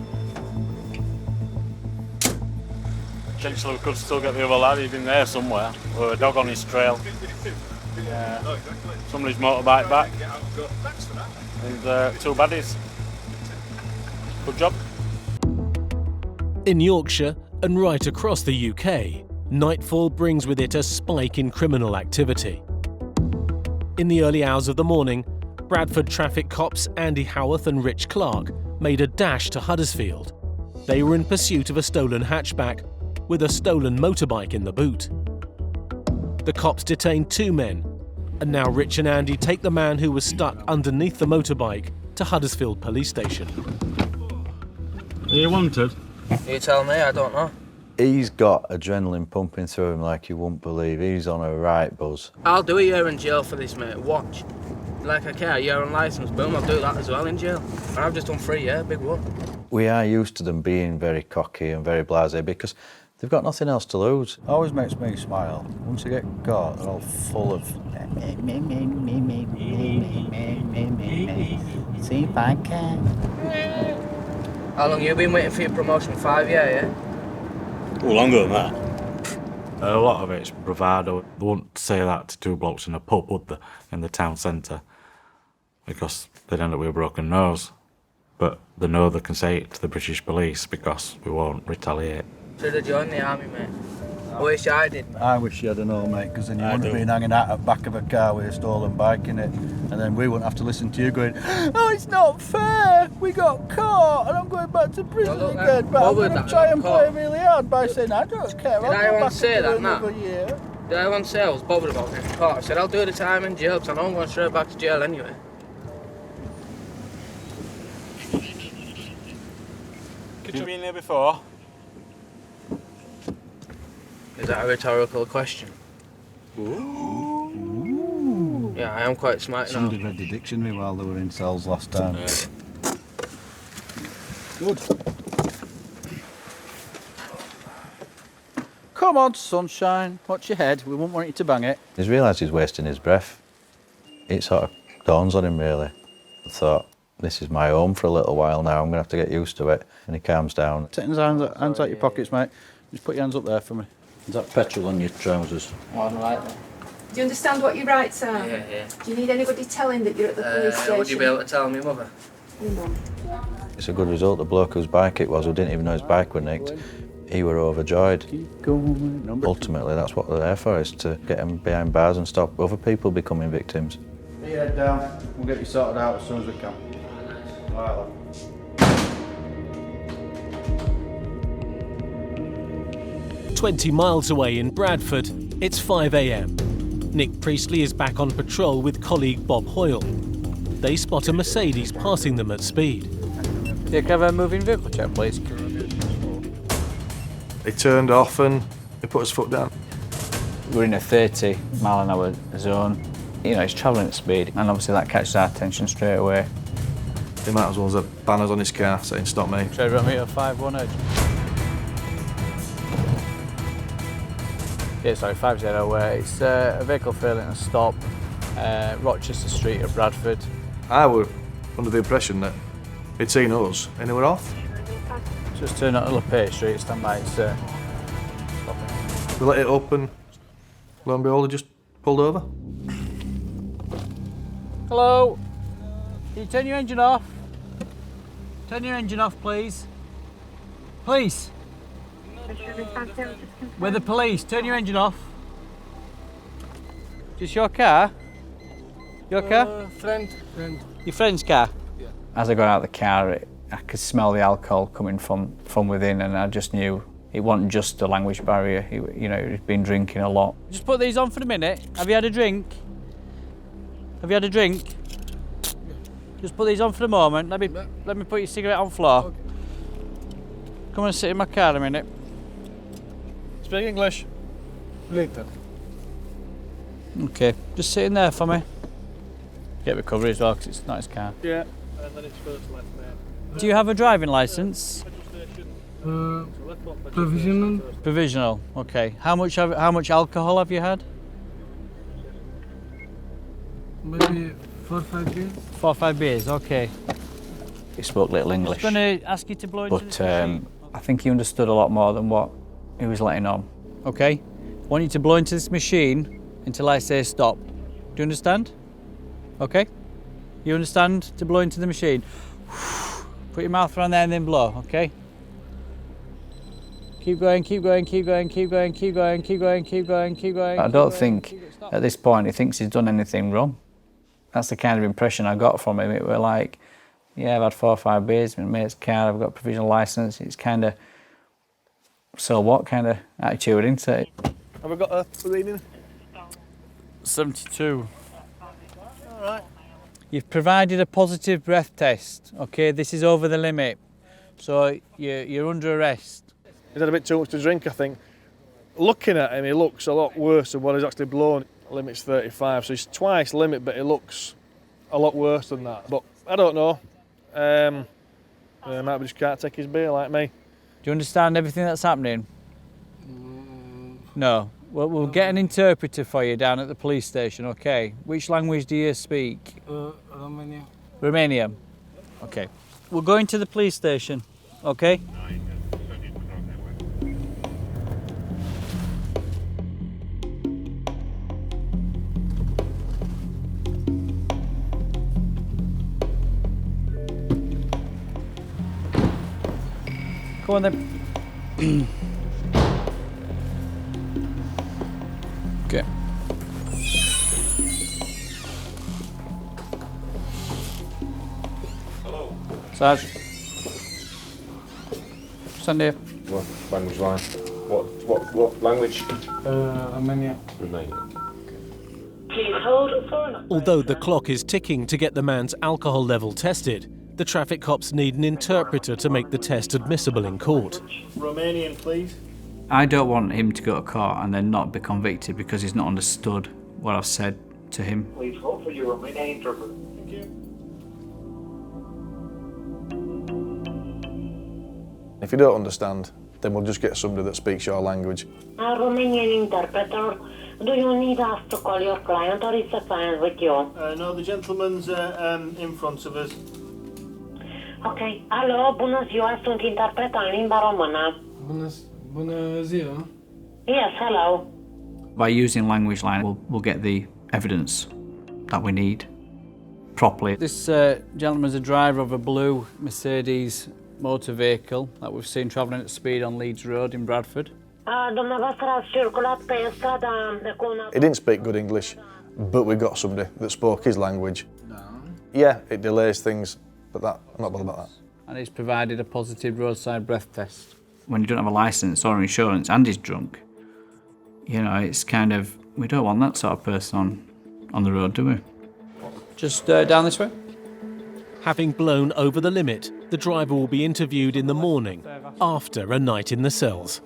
Potentially we could still get the other lad, he's been there somewhere, with a dog on his trail. Somebody's motorbike back, and 2 baddies. Good job. In Yorkshire and right across the UK, nightfall brings with it a spike in criminal activity. In the early hours of the morning, Bradford traffic cops Andy Howarth and Rich Clark made a dash to Huddersfield. They were in pursuit of a stolen hatchback with a stolen motorbike in the boot. The cops detained 2 men, and now Rich and Andy take the man who was stuck underneath the motorbike to Huddersfield Police Station. Are you wanted? You tell me, I don't know. He's got adrenaline pumping through him like you wouldn't believe. He's on a right buzz. I'll do a year in jail for this, mate. Watch. Like I care, a year on licence, boom, I'll do that as well in jail. And I've just done 3 years, big one. We are used to them being very cocky and very blasé because they've got nothing else to lose. Always makes me smile. Once you get caught, they're all full of... See if I can. How long you been waiting for your promotion? 5 years, yeah? Oh, longer than that. A lot of it's bravado. They wouldn't say that to 2 blokes in a pub, would they, in the town centre? Because they'd end up with a broken nose. But they know they can say it to the British police because we won't retaliate. Should have joined the army, mate. I wish I did. I wish you had known, mate, because then you wouldn't have been hanging out at the back of a car with a stolen bike in it. And then we wouldn't have to listen to you going, oh, it's not fair, we got caught and I'm going back to prison again. But I'm going to try and play really hard by saying, I don't care, I'll go back into another year. Did I once say I was bothered about getting caught? I said, I'll do the time in jail because I know I'm going straight back to jail anyway. Could you been here before? Is that a rhetorical question? Ooh. Yeah, I am quite smart now. Somebody read the dictionary while they were in cells last time. Good. Come on, sunshine. Watch your head. We won't want you to bang it. He's realised he's wasting his breath. It sort of dawns on him, really. I thought, This is my home for a little while now. I'm going to have to get used to it. And he calms down. Take his hands out your pockets, mate. Just put your hands up there for me. Is that petrol on your trousers? Oh, I don't like that. Do you understand what your rights are? Yeah. Do you need anybody telling that you're at the police station? Would you be able to tell me, mother? Your mum. It's a good result. The bloke whose bike it was, who didn't even know his bike were nicked, he were overjoyed. Ultimately, that's what they're there for, is to get them behind bars and stop other people becoming victims. Put your head down. We'll get you sorted out as soon as we can. All right, love. 20 miles away in Bradford, it's 5 a.m. Nick Priestley is back on patrol with colleague Bob Hoyle. They spot a Mercedes passing them at speed. Do you have a moving vehicle check, please? He turned off and he put his foot down. We're in a 30-mile-an-hour zone. You know, he's travelling at speed, and obviously that catches our attention straight away. He might as well have banners on his car saying, "Stop me." Trade run meter 51 edge. Yeah, sorry, 50. It's a vehicle failing to stop, Rochester Street at Bradford. I were under the impression that he'd seen us and he were off. Just turn up to Lepage Street, stand by, it's stopping. We let it up and lo and behold, he just pulled over. Hello? Can you turn your engine off? Turn your engine off, please. Police? We're the police. Turn your engine off. Just your car? Your car? Friend. Your friend's car? As I got out of the car, I could smell the alcohol coming from within, and I just knew it wasn't just a language barrier. He'd been drinking a lot. Just put these on for a minute. Have you had a drink? Have you had a drink? Just put these on for the moment. Let me put your cigarette on the floor. Okay. Come and sit in my car a minute. Speak English. Later. Okay, just sit in there for me. Get recovery as well, because it's not his car. Yeah, and then it's first left, mate. Do you have a driving licence? Provisional. Provisional. Okay. How much alcohol have you had? Maybe 4 or 5 beers. 4 or 5 beers. Okay. He spoke little English. I'm going to ask you to blow into But this I think he understood a lot more than what he was letting on. Okay. I want you to blow into this machine until I say stop. Do you understand? Okay. You understand to blow into the machine? Put your mouth around there and then blow, okay? Keep going, keep going, keep going, keep going, keep going, keep going, keep going, keep going. I don't think at this point he thinks he's done anything wrong. That's the kind of impression I got from him. It were like, yeah, I've had 4 or 5 beers in my mate's car, I've got a provisional licence. It's kind of, so what kind of attitude, isn't it? Have we got a reading? 72. All right. You've provided a positive breath test, okay? This is over the limit, so you're under arrest. He's had a bit too much to drink, I think. Looking at him, he looks a lot worse than what he's actually blown. Limit's 35, so he's twice limit, but he looks a lot worse than that. But I don't know. Might be just can't take his beer like me. Do you understand everything that's happening? No. Well, we'll get an interpreter for you down at the police station, okay? Which language do you speak? Romania. Romanian? Okay. We're going to the police station, okay? Come on then. Okay. Hello. Sarge. Stand here. What language line? What language? Romania. Romania. Please hold for an Although the clock is ticking to get the man's alcohol level tested, the traffic cops need an interpreter to make the test admissible in court. Romanian, please. I don't want him to go to court and then not be convicted because he's not understood what I've said to him. Please hold for your Romanian interpreter. Thank you. If you don't understand, then we'll just get somebody that speaks your language. A Romanian interpreter. Do you need us to call your client or is the client with you? No, the gentleman's in front of us. Ok. Alo, bună ziua, sunt interpreta în limba română. Bună ziua. Yes, hello. By using language line, we'll get the evidence that we need properly. This gentleman's a driver of a blue Mercedes motor vehicle that we've seen travelling at speed on Leeds Road in Bradford. Dumneavoastră ați circulat pe strada cu un... He didn't speak good English, but we got somebody that spoke his language. Yeah, it delays things, but I'm not bothered about that. And he's provided a positive roadside breath test. When you don't have a licence or insurance and he's drunk, you know, it's kind of, we don't want that sort of person on the road, do we? Just down this way. Having blown over the limit, the driver will be interviewed in the morning after a night in the cells.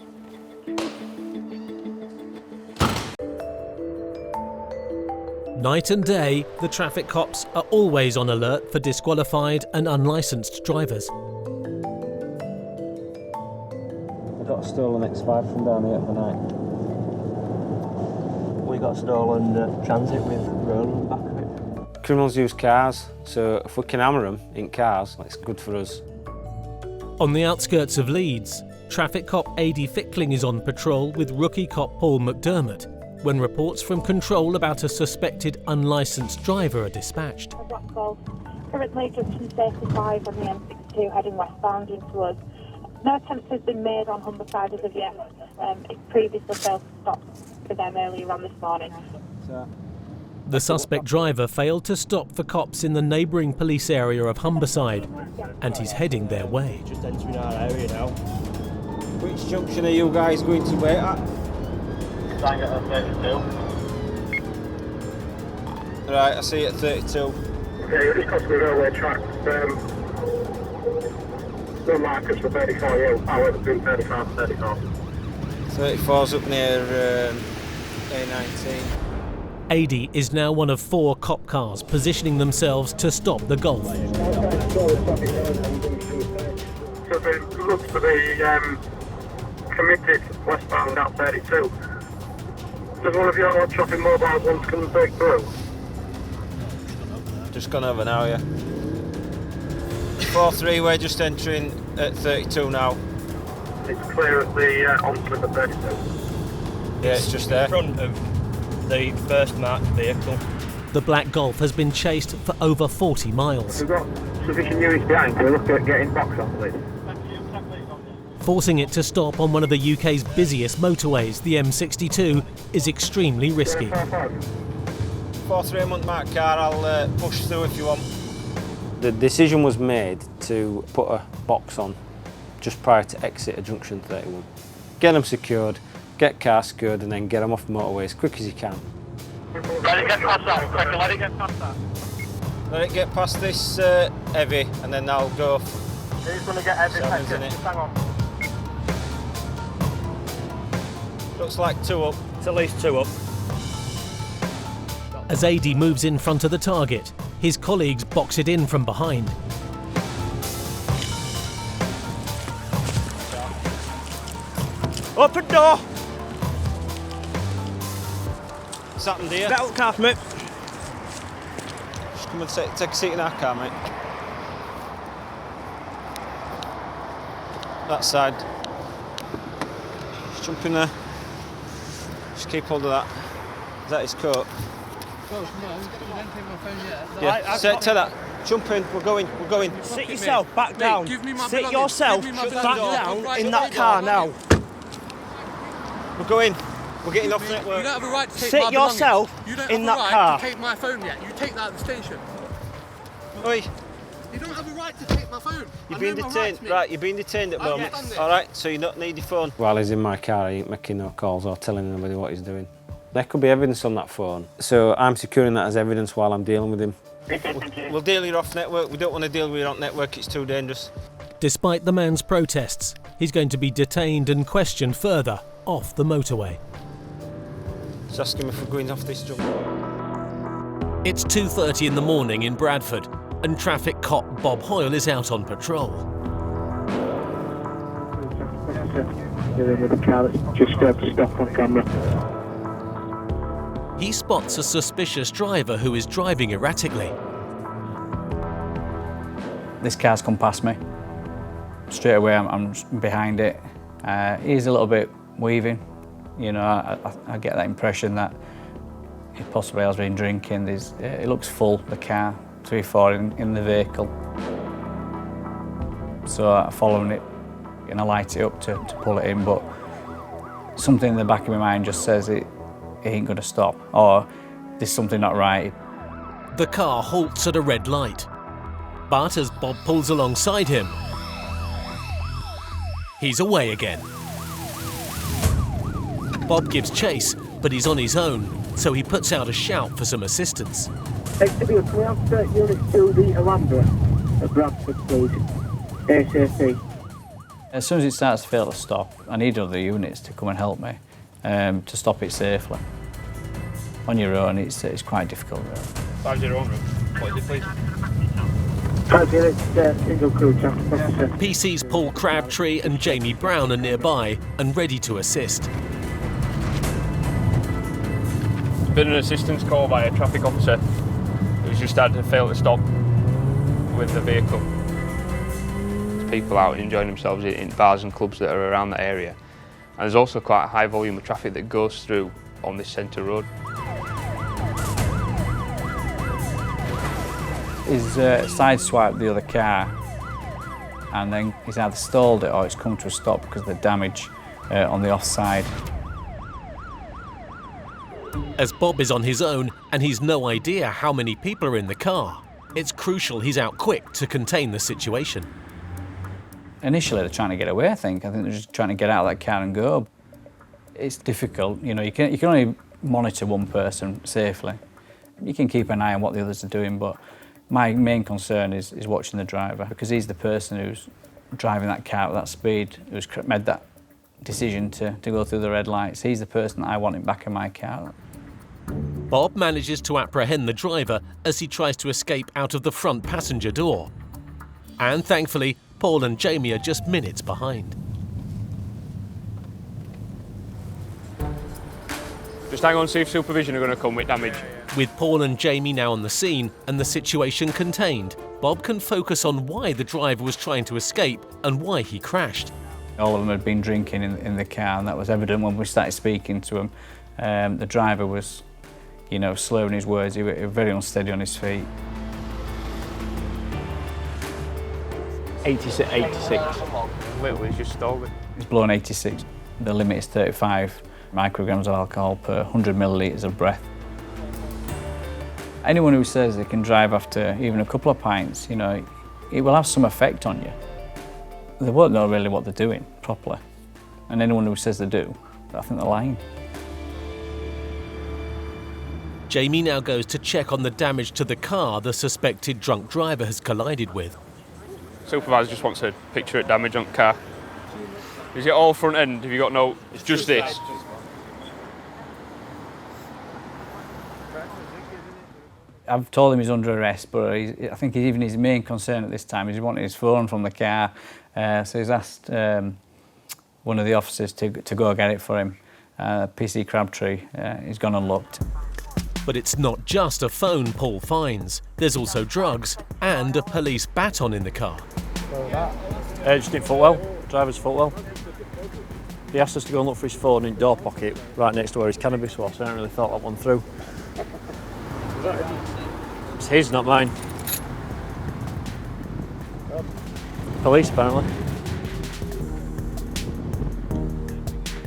Night and day, the traffic cops are always on alert for disqualified and unlicensed drivers. I got a stolen X5 from down here overnight. We got a stolen Transit with Roland on the back of it. Criminals use cars, so if we can hammer them in cars, it's good for us. On the outskirts of Leeds, traffic cop A.D. Fickling is on patrol with rookie cop Paul McDermott when reports from control about a suspected unlicensed driver are dispatched. Currently junction 35 on the M62 heading westbound into us. No attempt has been made on Humberside as of yet. It previously failed to stop for them earlier on this morning. The suspect driver failed to stop for cops in the neighbouring police area of Humberside, and he's heading their way. Just entering our area now. Which junction are you guys going to wait at? Trying to get at 32. Right, I see you at 32. Okay, you're just crossing the railway tracks. No markers for 34, yeah, power between 35 and 34. 34's up near A19. AD is now one of 4 cop cars positioning themselves to stop the Golf. So they look for the committed westbound at 32. Does one of your shopping mobiles want to come and break through? Just gone over now, yeah. 4-3, we're just entering at 32 now. It's clear at the on-slip at 32. Yeah, it's just there. In front of the first marked vehicle. The black Golf has been chased for over 40 miles. We've got sufficient units behind to look at getting box off, please. Forcing it to stop on one of the UK's busiest motorways, the M62, is extremely risky. 4-3 month marked car, I'll push through if you want. The decision was made to put a box on just prior to exit at junction 31. Get them secured, get cars secured, and then get them off the motorway as quick as you can. Let it get past that, quicker, let it get past that. Let it get past this heavy, and then I'll go. Who's going to get heavy second? Hang on. Looks like 2 up. It's at least 2 up. As AD moves in front of the target, his colleagues box it in from behind. Open door! What's happened here? Belt calf, mate. Just come and take a seat in our car, mate. That side. Just jump in there. Just keep hold of that. Is that his coat? Yeah, take that. Jump in, we're going. Sit yourself back down. Sit yourself back down in that car now. We're going. We're getting off the network. You don't have a right to take my belongings. Sit yourself in that car. You don't have a right to take my phone yet. You take that at the station. Oi. You don't have a right to take my phone. You're being detained. Right, you're being detained at the moment. Alright, so you don't need your phone. While he's in my car, he ain't making no calls or telling anybody what he's doing. There could be evidence on that phone, so I'm securing that as evidence while I'm dealing with him. We'll deal you off network. We don't want to deal with you on network, it's too dangerous. Despite the man's protests, he's going to be detained and questioned further off the motorway. Just ask him if we're going off this jump. It's 2:30 in the morning in Bradford, and traffic cop Bob Hoyle is out on patrol. With a car that's just stop on camera. He spots a suspicious driver who is driving erratically. This car's come past me. Straight away I'm behind it. He's a little bit weaving. You know, I get that impression that he possibly has been drinking. It looks full, the car, 3-4 in the vehicle. So I'm following it and I light it up to pull it in, but something in the back of my mind just says it ain't gonna stop, or there's something not right. The car halts at a red light, but as Bob pulls alongside him, he's away again. Bob gives chase, but he's on his own, so he puts out a shout for some assistance. HW, can we have units to the Alhambra at Bradford, please? ASAP. As soon as it starts to fail to stop, I need other units to come and help me to stop it safely. On your own, it's quite difficult. 501, what is it, please? Single crew chap. PC's Paul Crabtree and Jamie Brown are nearby and ready to assist. There's been an assistance call by a traffic officer who's just had to fail to stop with the vehicle. There's people out enjoying themselves in bars and clubs that are around that area. And there's also quite a high volume of traffic that goes through on this centre road. He's sideswiped the other car and then he's either stalled it or it's come to a stop because of the damage on the offside. As Bob is on his own and he's no idea how many people are in the car, it's crucial he's out quick to contain the situation. Initially they're trying to get away, I think. they're just trying to get out of that car and go. It's difficult, you know, you can only monitor one person safely. You can keep an eye on what the others are doing, but my main concern is watching the driver, because he's the person who's driving that car at that speed, who's made that decision to go through the red lights. He's the person that I want back in my car. Bob manages to apprehend the driver as he tries to escape out of the front passenger door. And thankfully, Paul and Jamie are just minutes behind. Just hang on, see if supervision are going to come with damage. With Paul and Jamie now on the scene and the situation contained, Bob can focus on why the driver was trying to escape and why he crashed. All of them had been drinking in the car, and that was evident when we started speaking to him. The driver was, you know, slurring his words. He was very unsteady on his feet. 86. Wait, we just stalled it. He's blown 86. The limit is 35 micrograms of alcohol per 100 millilitres of breath. Anyone who says they can drive after even a couple of pints, you know, it will have some effect on you. They won't know really what they're doing properly. And anyone who says they do, I think they're lying. Jamie now goes to check on the damage to the car the suspected drunk driver has collided with. Supervisor just wants a picture of damage on the car. Is it all front end? Have you got no... It's just this? I've told him he's under arrest, but I think even his main concern at this time is he wanted his phone from the car. So he's asked one of the officers to go get it for him. PC Crabtree, he's gone and looked. But it's not just a phone Paul finds. There's also drugs and a police baton in the car. Just in footwell, driver's footwell. He asked us to go and look for his phone in door pocket right next to where his cannabis was, so I haven't really thought that one through. It's his, not mine. Police, apparently.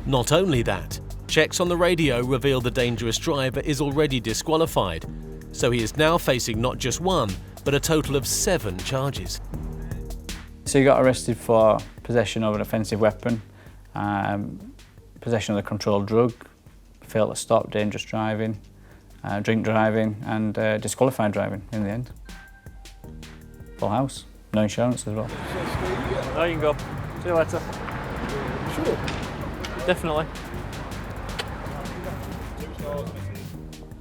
Not only that, checks on the radio reveal the dangerous driver is already disqualified, so he is now facing not just one, but a total of 7 charges. So he got arrested for possession of an offensive weapon, possession of the controlled drug, failed to stop, dangerous driving, drink driving and disqualified driving in the end. Full house, no insurance as well. There you can go. See you later. Sure. Definitely.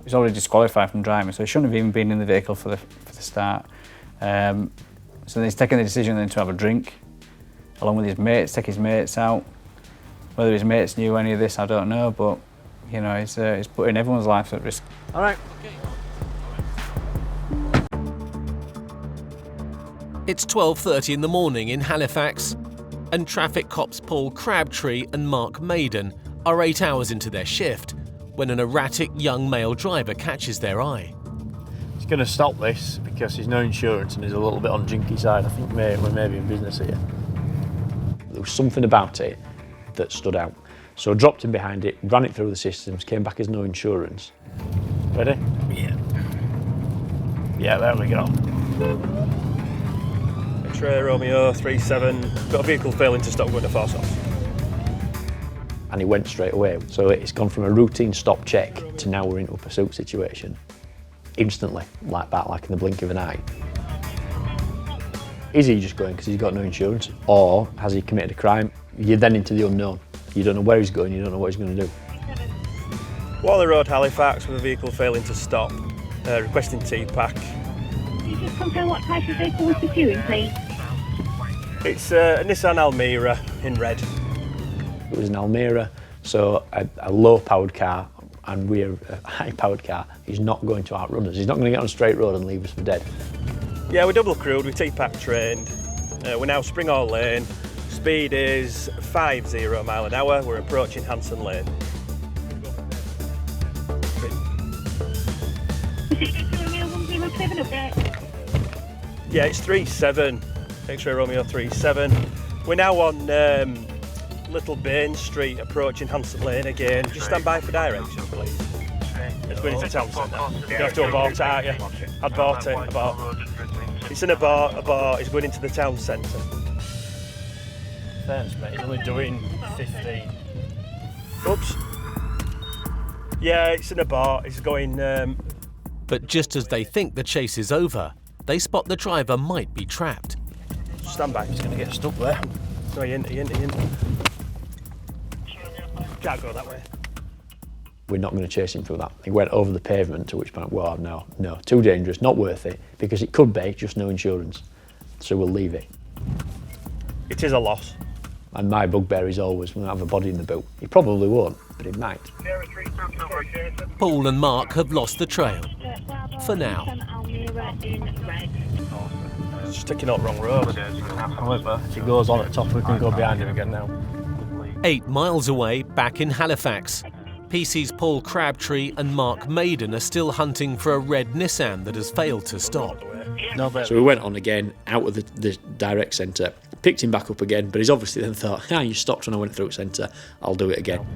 He's already disqualified from driving, so he shouldn't have even been in the vehicle for the start. So then he's taken the decision then to have a drink, along with his mates, take his mates out. Whether his mates knew any of this, I don't know, but you know, he's putting everyone's life at risk. All right. It's 12:30 in the morning in Halifax, and traffic cops Paul Crabtree and Mark Maiden are 8 hours into their shift when an erratic young male driver catches their eye. He's going to stop this because he's no insurance and he's a little bit on the jinky side. I think we're maybe in business here. There was something about it that stood out. So I dropped him behind it, ran it through the systems, came back as no insurance. Ready? Yeah. Yeah, there we go. X-ray Romeo 37, got a vehicle failing to stop going to far south. And he went straight away. So it's gone from a routine stop check to now we're into a pursuit situation. Instantly, like that, like in the blink of an eye. Is he just going because he's got no insurance? Or has he committed a crime? You're then into the unknown. You don't know where he's going, you don't know what he's going to do. Waterley Road, Halifax, with a vehicle failing to stop, requesting TPAC. Can you just confirm what type of vehicle was pursuing, please? It's a Nissan Almera in red. It was an Almera, so a low-powered car, and we're a high-powered car. He's not going to outrun us. He's not going to get on a straight road and leave us for dead. Yeah, we're double crewed, we're TPAC trained. We're now Springhall Lane. Speed is 50 mile an hour. We're approaching Hanson Lane. Yeah, it's 37, X-ray Romeo 37. We're now on Little Bain Street, approaching Hanson Lane again. Just stand by for direction, please. It's going into town centre. You have to abort it, aren't you? Abort it, abort. It's in abort, it's going into the town centre. Thanks, mate. He's only doing 15. Oops. Yeah, it's in abort, it's going... But just as they think the chase is over, they spot the driver might be trapped. Stand back, he's going to get stuck there. No, he ain't. Can't go that way. We're not going to chase him through that. He went over the pavement, to which point, well, no, too dangerous, not worth it, because it could be just no insurance. So we'll leave it. It is a loss. And my bugbear is always, we'll have a body in the boot. He probably won't, but he might. Paul and Mark have lost the trail. For now. It's just taking out wrong road. However, if he goes on at top, we can go behind him again now. 8 miles away, back in Halifax, PC's Paul Crabtree and Mark Maiden are still hunting for a red Nissan that has failed to stop. So we went on again, out of the direct centre, picked him back up again, but he's obviously then thought, you stopped when I went through centre, I'll do it again.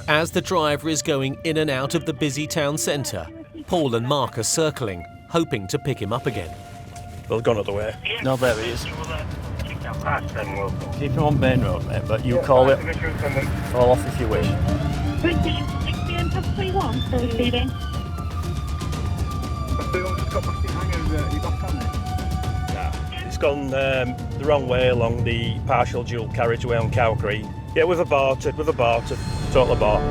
As the driver is going in and out of the busy town centre, Paul and Mark are circling, hoping to pick him up again. Well, gone other way. No, there he is. Keep him on Main Road, mate, but you call it. Fall off if you wish. It's gone the wrong way along the partial dual carriageway on Cow Green. Yeah, we've aborted, total abort.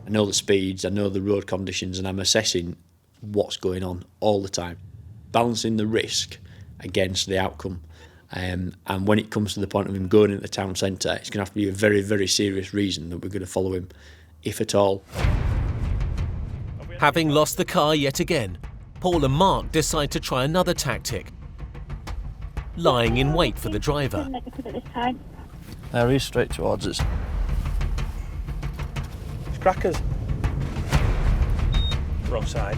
I know the speeds, I know the road conditions, and I'm assessing what's going on all the time, balancing the risk against the outcome. And when it comes to the point of him going into the town centre, it's going to have to be a very, very serious reason that we're going to follow him, if at all. Having lost the car yet again, Paul and Mark decide to try another tactic, lying in wait for the driver. There he is, straight towards us. It's crackers. Wrong side.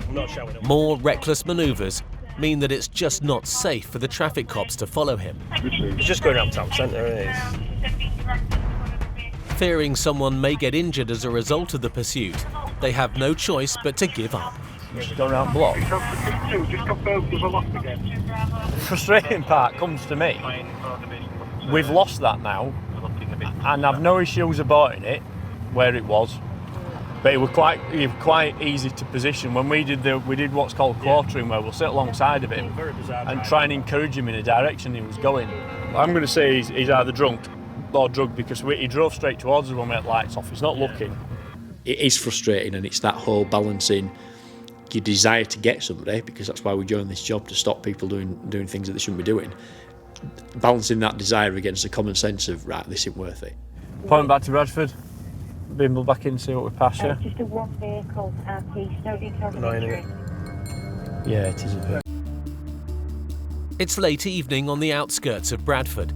I'm not showing up. More reckless manoeuvres mean that it's just not safe for the traffic cops to follow him. He's just going around town centre, isn't he? Fearing someone may get injured as a result of the pursuit, they have no choice but to give up. Go around block. The frustrating part comes to me. We've lost that now, and I've no issues aborting it where it was. But it was quite easy to position. When we did what's called quartering, where we'll sit alongside of him and try and encourage him in the direction he was going. I'm going to say he's either drunk or drugged, because he drove straight towards us when we had lights off. He's not looking. It is frustrating, and it's that whole balancing your desire to get somebody, because that's why we joined this job, to stop people doing things that they shouldn't be doing. Balancing that desire against the common sense of, right, this isn't worth it. Point back to Bradford. Bimble back in, see what we pass, yeah? Just a one vehicle piece, no details. Annoying, isn't it? Yeah, it is a bit. It's late evening on the outskirts of Bradford.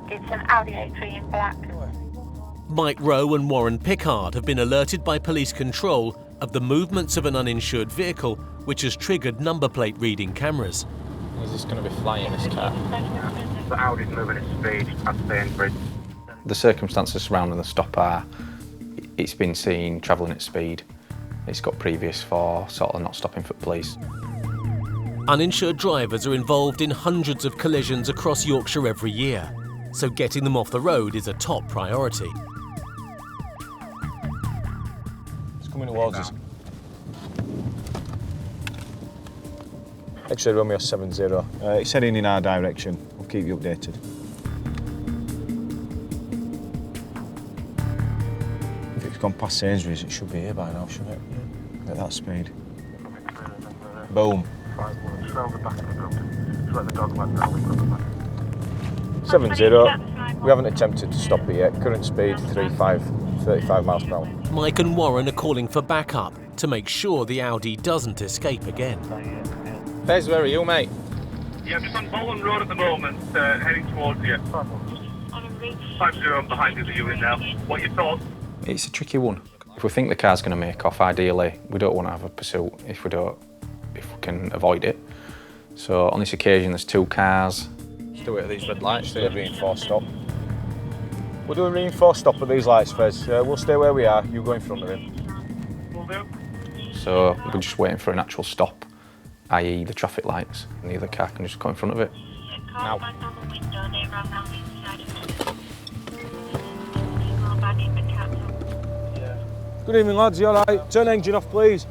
It's an Audi A3 in black. Mike Rowe and Warren Pickard have been alerted by police control of the movements of an uninsured vehicle which has triggered number plate reading cameras. Is this going to be flying, this car? The Audi's moving at speed at Bainbridge. The circumstances surrounding the stop are, it's been seen travelling at speed. It's got previous for sort of not stopping for police. Uninsured drivers are involved in hundreds of collisions across Yorkshire every year, so getting them off the road is a top priority. It's coming towards us. X-ray Romeo 70. It's heading in our direction. We'll keep you updated. If it's gone past Sainsbury's, it should be here by now, shouldn't it? At that speed. Boom. 70. We haven't attempted to stop it yet. Current speed 35 miles per hour. Mike and Warren are calling for backup to make sure the Audi doesn't escape again. Fez, where are you, mate? Yeah, I'm just on Bolton Road at the moment, heading towards you. 50 behind you, you in now. What are your thoughts? It's a tricky one. If we think the car's going to make off, ideally, we don't want to have a pursuit if we can avoid it. So on this occasion, there's two cars. Just do it at these red lights. Stay at reinforced stop. We're doing reinforced stop at these lights, Fez. We'll stay where we are. You go in front of him. Will do. So we're just waiting for an actual stop, i.e. the traffic lights, and the other car can just go in front of it. Now. Good evening, lads. You all right? Turn engine off, please.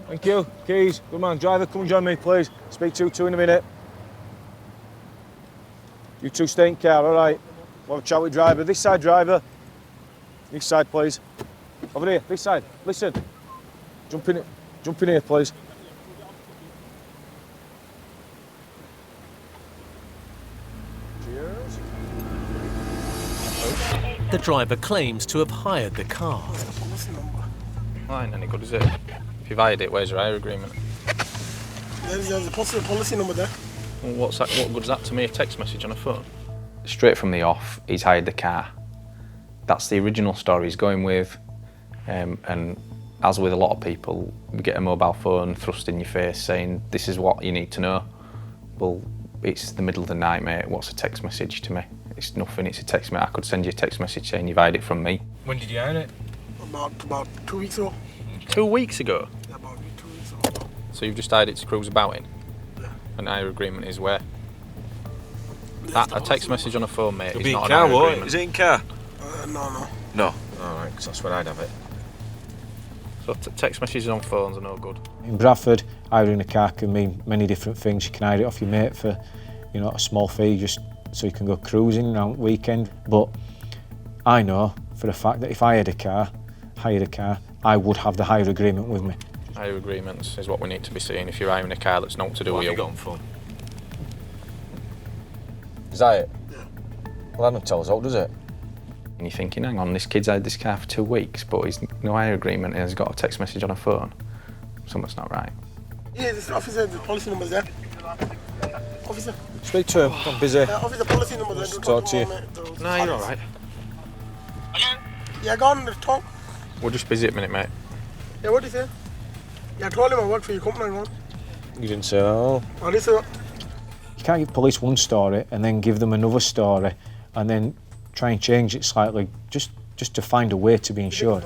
Thank you. Keys. Good man. Driver, come and join me, please. Speak to you two in a minute. You two stay in car, all right? We'll have a chat with driver. This side, driver. This side, please. Over here, this side. Listen. Jump in here, please. Cheers. The driver claims to have hired the car. That ain't any good, is it? If you've hired it, where's your hire agreement? There's a policy number there. Well, what's that? What good's that to me? A text message on a phone? Straight from the off, he's hired the car. That's the original story he's going with. And as with a lot of people, we get a mobile phone thrust in your face saying, this is what you need to know. Well, it's the middle of the night, mate. What's a text message to me? It's nothing, it's a text message. I could send you a text message saying you've hired it from me. When did you hire it? About 2 weeks ago. 2 weeks ago? Yeah, about 2 weeks ago. So you've just hired it to cruise about in? Yeah. And hire agreement is where? A text message on a phone, mate, It'll is be not in an car, hire what? agreement. Is it in car? No. No. All right, because that's where I'd have it. So text messages on phones are no good? In Bradford, hiring a car can mean many different things. You can hire it off your mate for, a small fee just so you can go cruising around weekend. But I know for a fact that if I hired a car, I would have the hire agreement with me. Hire agreements is what we need to be seeing if you're hiring a car that's not to do with you. What have you got on phone? Is that it? Yeah. Well, that doesn't tell us out, does it? And you're thinking, hang on, this kid's had this car for 2 weeks, but he's no hire agreement and he's got a text message on a phone. Something's not right. Yeah, this officer, the policy number's there. Officer. Speak to him, I'm busy. Officer, policy number there. Just talk to you. No, you're all right. Yeah, go on, talk. We're just busy at the minute, mate. Yeah, what do you say? Yeah, I told him I work for your company, man. You didn't say that. Oh, listen. You can't give police one story and then give them another story and then try and change it slightly just to find a way to be insured.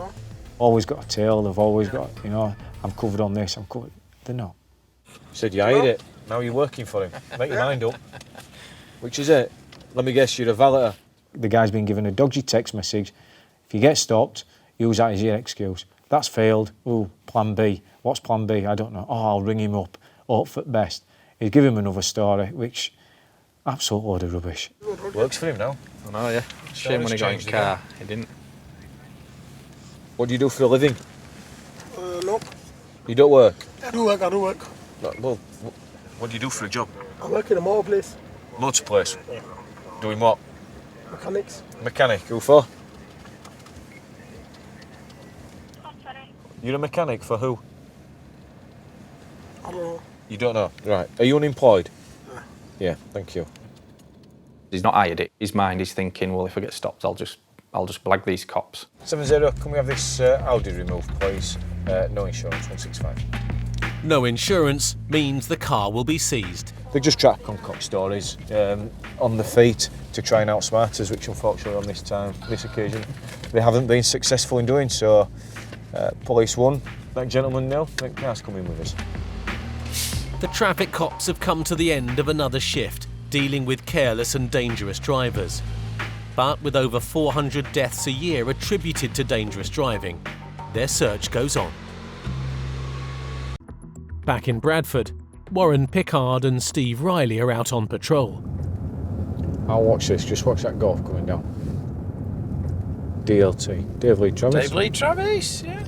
Always got a tail, they've always got, I'm covered on this, I'm covered. They're not. You said you hired it. Now you're working for him. Make your mind up. Which is it? Let me guess, you're a valeter. The guy's been given a dodgy text message. If you get stopped, use that as your excuse. That's failed. Ooh, plan B. What's plan B? I don't know. Oh, I'll ring him up. Hope for the best. He's give him another story, which, absolute load of rubbish. Works for him now. I know, yeah. Shame when he got in the car. He didn't. What do you do for a living? No. You don't work? I do work. No, well, what do you do for a job? I work in a motor place. Motor place? Doing what? Mechanics. Mechanic. Who for? You're a mechanic for who? I don't know. You don't know? Right. Are you unemployed? Yeah, thank you. He's not hired it. His mind is thinking, well, if I get stopped, I'll just blag these cops. 70, can we have this Audi removed, please? No insurance, 165. No insurance means the car will be seized. They just try to concoct stories on the feet to try and outsmart us, which unfortunately on this occasion, they haven't been successful in doing so. Police 1, that gentleman nil, that car's coming with us. The traffic cops have come to the end of another shift, dealing with careless and dangerous drivers. But with over 400 deaths a year attributed to dangerous driving, their search goes on. Back in Bradford, Warren Pickard and Steve Riley are out on patrol. I'll watch this, just watch that Golf coming down. DLT, Dave Lee Travis. Dave Lee Travis, yes.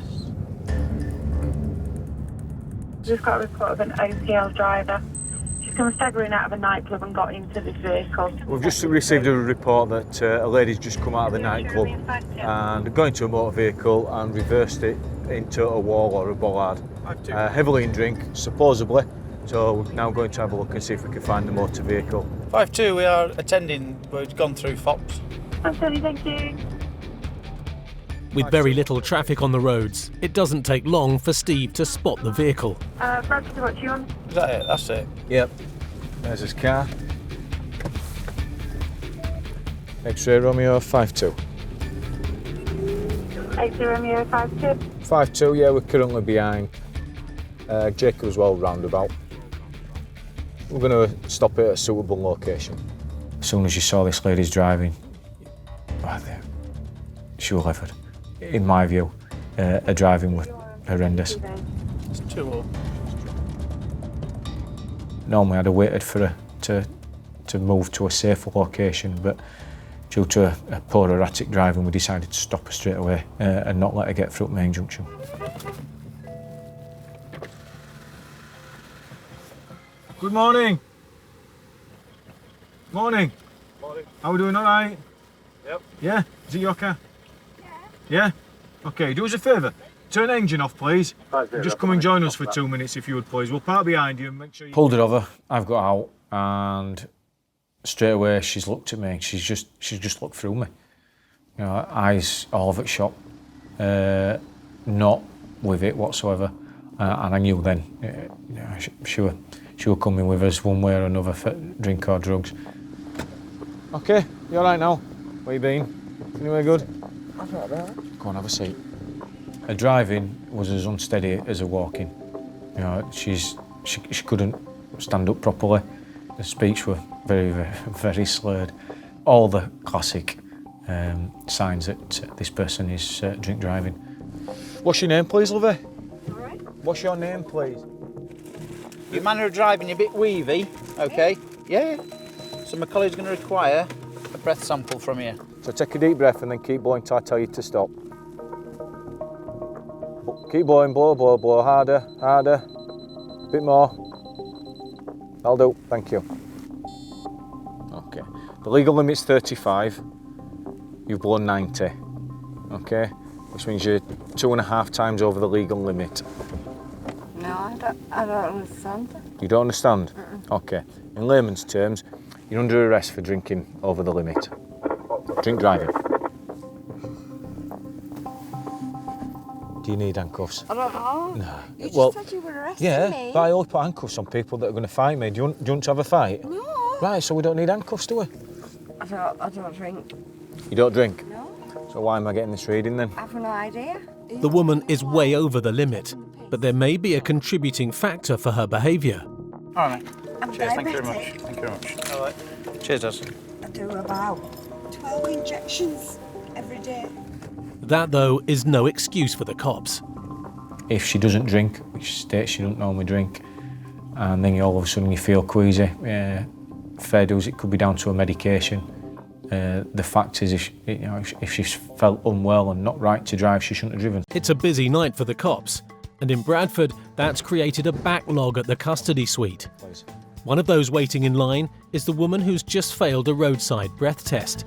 We've got a report of an OPL driver. She's come staggering out of a nightclub and got into this vehicle. We've just received a report that a lady's just come out of the nightclub and got into a motor vehicle and reversed it into a wall or a bollard. Heavily in drink, supposedly. So we're now going to have a look and see if we can find the motor vehicle. 5-2, we are attending, we've gone through Fox. I'm sorry, thank you. With very little traffic on the roads, it doesn't take long for Steve to spot the vehicle. Bradford, what you on? Is that it? That's it? Yep. There's his car. X-ray Romeo 5-2. X-ray Romeo 5-2. 5-2, yeah, we're currently behind Jacob's Well roundabout. We're going to stop it at a suitable location. As soon as you saw this lady's driving, she was livid. In my view, her driving was horrendous. It's 2-0. Normally I'd have waited for her to move to a safer location, but due to a poor erratic driving, we decided to stop her straight away and not let her get through Main Junction. Good morning. Morning. Morning. How are we doing, all right? Yep. Yeah? Is it your car? Yeah? Okay, do us a favour. Turn the engine off, please. Just come and join us for 2 minutes, if you would, please. We'll park behind you and make sure you... Pulled it over. I've got out, and straight away she's looked at me. She's just looked through me. You know, eyes all over the shop. Not with it whatsoever. And I knew then, you know, she were coming with us one way or another for drink or drugs. Okay, you all right now? Where you been? Anywhere good? I've not that. Go on, have a seat. Her driving was as unsteady as her walking. You know, she couldn't stand up properly. Her speech were very, very, very slurred. All the classic signs that this person is drink driving. What's your name, please, lovey? All right. What's your name, please? Your manner of driving, a bit weavy, okay? Yeah. So my colleague's going to require a breath sample from you. So take a deep breath and then keep blowing till I tell you to stop. Keep blowing, blow, blow, blow, harder, harder. Bit more. That'll do, thank you. Okay, the legal limit's 35. You've blown 90, okay? Which means you're 2.5 times over the legal limit. No, I don't understand. You don't understand? Mm-mm. Okay. In layman's terms, you're under arrest for drinking over the limit. Drink driving. Do you need handcuffs? I don't know. No. You just said you were arresting me. But I only put handcuffs on people that are going to fight me. Do you want to have a fight? No. Right, so we don't need handcuffs, do we? I don't drink. You don't drink? No. So why am I getting this reading then? I've no idea. The woman is way over the limit, but there may be a contributing factor for her behaviour. All right. I'm Cheers, thank you very much. diabetic. Thank you very much. All right. Cheers, Daz. I do about 12 injections every day. That, though, is no excuse for the cops. If she doesn't drink, which states she doesn't normally drink, and then all of a sudden you feel queasy, fair dues, it could be down to a medication. The fact is, if she's felt unwell and not right to drive, she shouldn't have driven. It's a busy night for the cops, and in Bradford, that's created a backlog at the custody suite. Please. One of those waiting in line is the woman who's just failed a roadside breath test.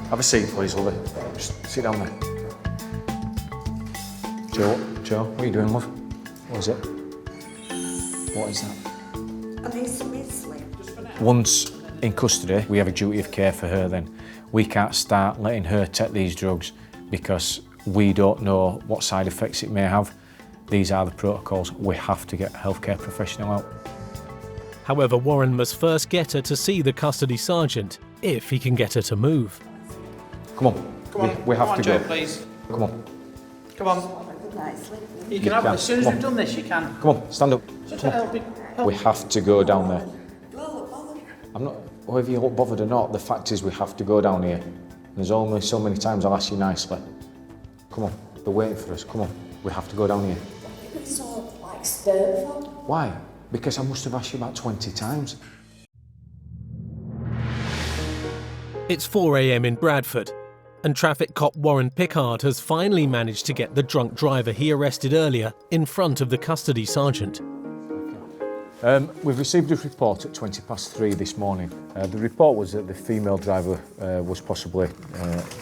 Have a seat, please, lovey. Just sit down there. Joe, what are you doing, love? What is it? What is that? I need some insulin. Once in custody, we have a duty of care for her then. We can't start letting her take these drugs because we don't know what side effects it may have. These are the protocols. We have to get a healthcare professional out. However, Warren must first get her to see the custody sergeant, if he can get her to move. Come on. We have to Joe, go. please. Come on. Come on. You can have it. As soon as we've done this, you can. Come on, stand up. Just Come on. help me. We have to go down there. I'm not, whether you look bothered or not, the fact is we have to go down here. And there's only so many times I'll ask you nicely. Come on, they're waiting for us. Come on, we have to go down here. It's all like sperm from. Why? Because I must have asked you about 20 times. It's 4 a.m. in Bradford, and traffic cop Warren Pickard has finally managed to get the drunk driver he arrested earlier in front of the custody sergeant. We've received a report at 3:20 this morning. The report was that the female driver was possibly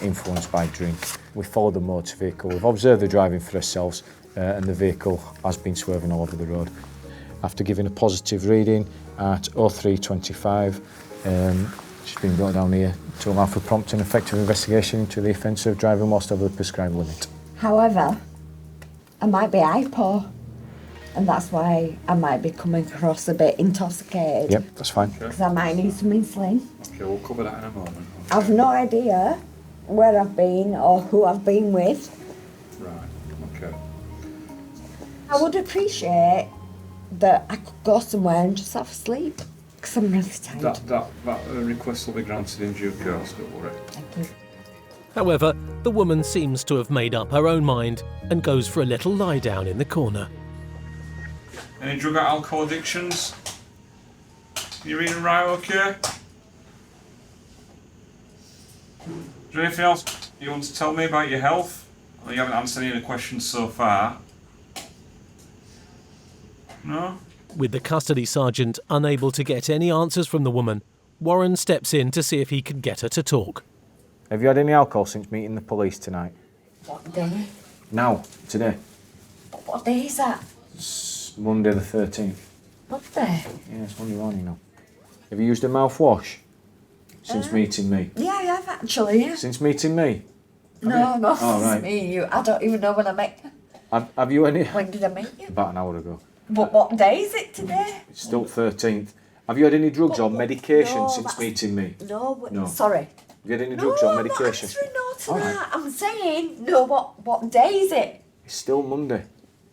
influenced by drink. We followed the motor vehicle. We've observed the driving for ourselves and the vehicle has been swerving all over the road. After giving a positive reading at 03:25, she's been brought down here to allow for prompt and effective investigation into the offence of driving whilst over the prescribed limit. However, I might be hypo, and that's why I might be coming across a bit intoxicated. Yep, that's fine. Because I might need some insulin. Okay, we'll cover that in a moment. I've no idea where I've been or who I've been with. Right, okay. I would appreciate that I could go somewhere and just have a sleep, because I'm really tired. That request will be granted in due course, don't worry. Thank you. However, the woman seems to have made up her own mind and goes for a little lie down in the corner. Any drug or alcohol addictions? You reading right okay? Is there anything else you want to tell me about your health? Well, you haven't answered any of the questions so far. No? With the custody sergeant unable to get any answers from the woman, Warren steps in to see if he can get her to talk. Have you had any alcohol since meeting the police tonight? What day? Now, today. What day is that? It's Monday the 13th. Monday? Yeah, it's Monday morning now. Have you used a mouthwash since meeting me? Yeah, I have actually, yeah. Since meeting me? No, not Oh, right. since me and you. I don't even know when I met you. Have you any? When did I meet you? About an hour ago. But what day is it today? It's still 13th. Have you had any drugs or medication no, since that's- meeting me? No, sorry. Have you had any drugs or medication? No to All that. right. I'm saying, no, what day is it? It's still Monday.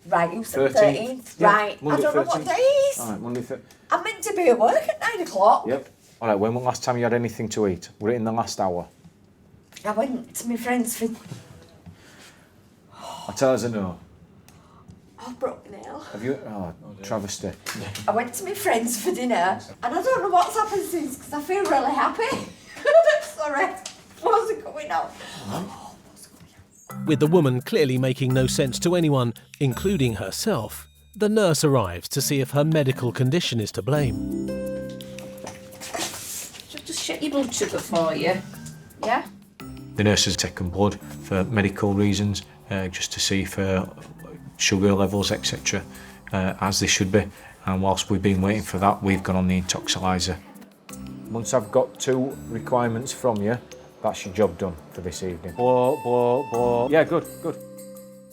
Right, you said 13th. 13th. Yeah, Right, Monday I don't know what 13th. day it is. All right, Monday 13th. I'm meant to be at work at 9 o'clock. Yep. All right, when was the last time you had anything to eat? Were it in the last hour? I went to my friend's for... I tell us a no. I've broken nail. Have you? Oh, travesty. I went to my friend's for dinner, and I don't know what's happened since, because I feel really happy. Sorry, what's going on? With the woman clearly making no sense to anyone, including herself, the nurse arrives to see if her medical condition is to blame. Should just check your blood sugar for you. Yeah? The nurse has taken blood for medical reasons, just to see if sugar levels, etc., as they should be. And whilst we've been waiting for that, we've gone on the intoxilizer. Once I've got 2 requirements from you, that's your job done for this evening. Blow, blow, blow. Yeah, good, good.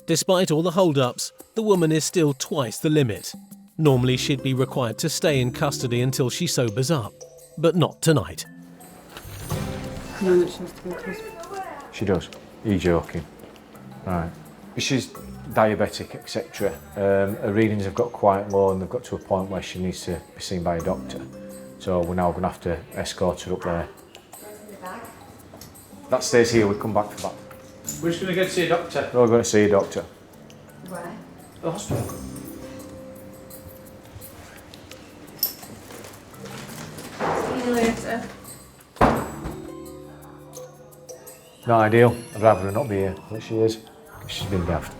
Despite all the hold-ups, the woman is still twice the limit. Normally she'd be required to stay in custody until she sobers up, but not tonight. She does. You're joking. Right. She's diabetic, etc. Her readings have got quite low and they've got to a point where she needs to be seen by a doctor. So we're now going to have to escort her up there. That stays here, we come back for that. We're just going to go to see a doctor. We're all going to see a doctor. Where? The hospital. See you later. Not ideal. I'd rather her not be here, but she is. She's been daft.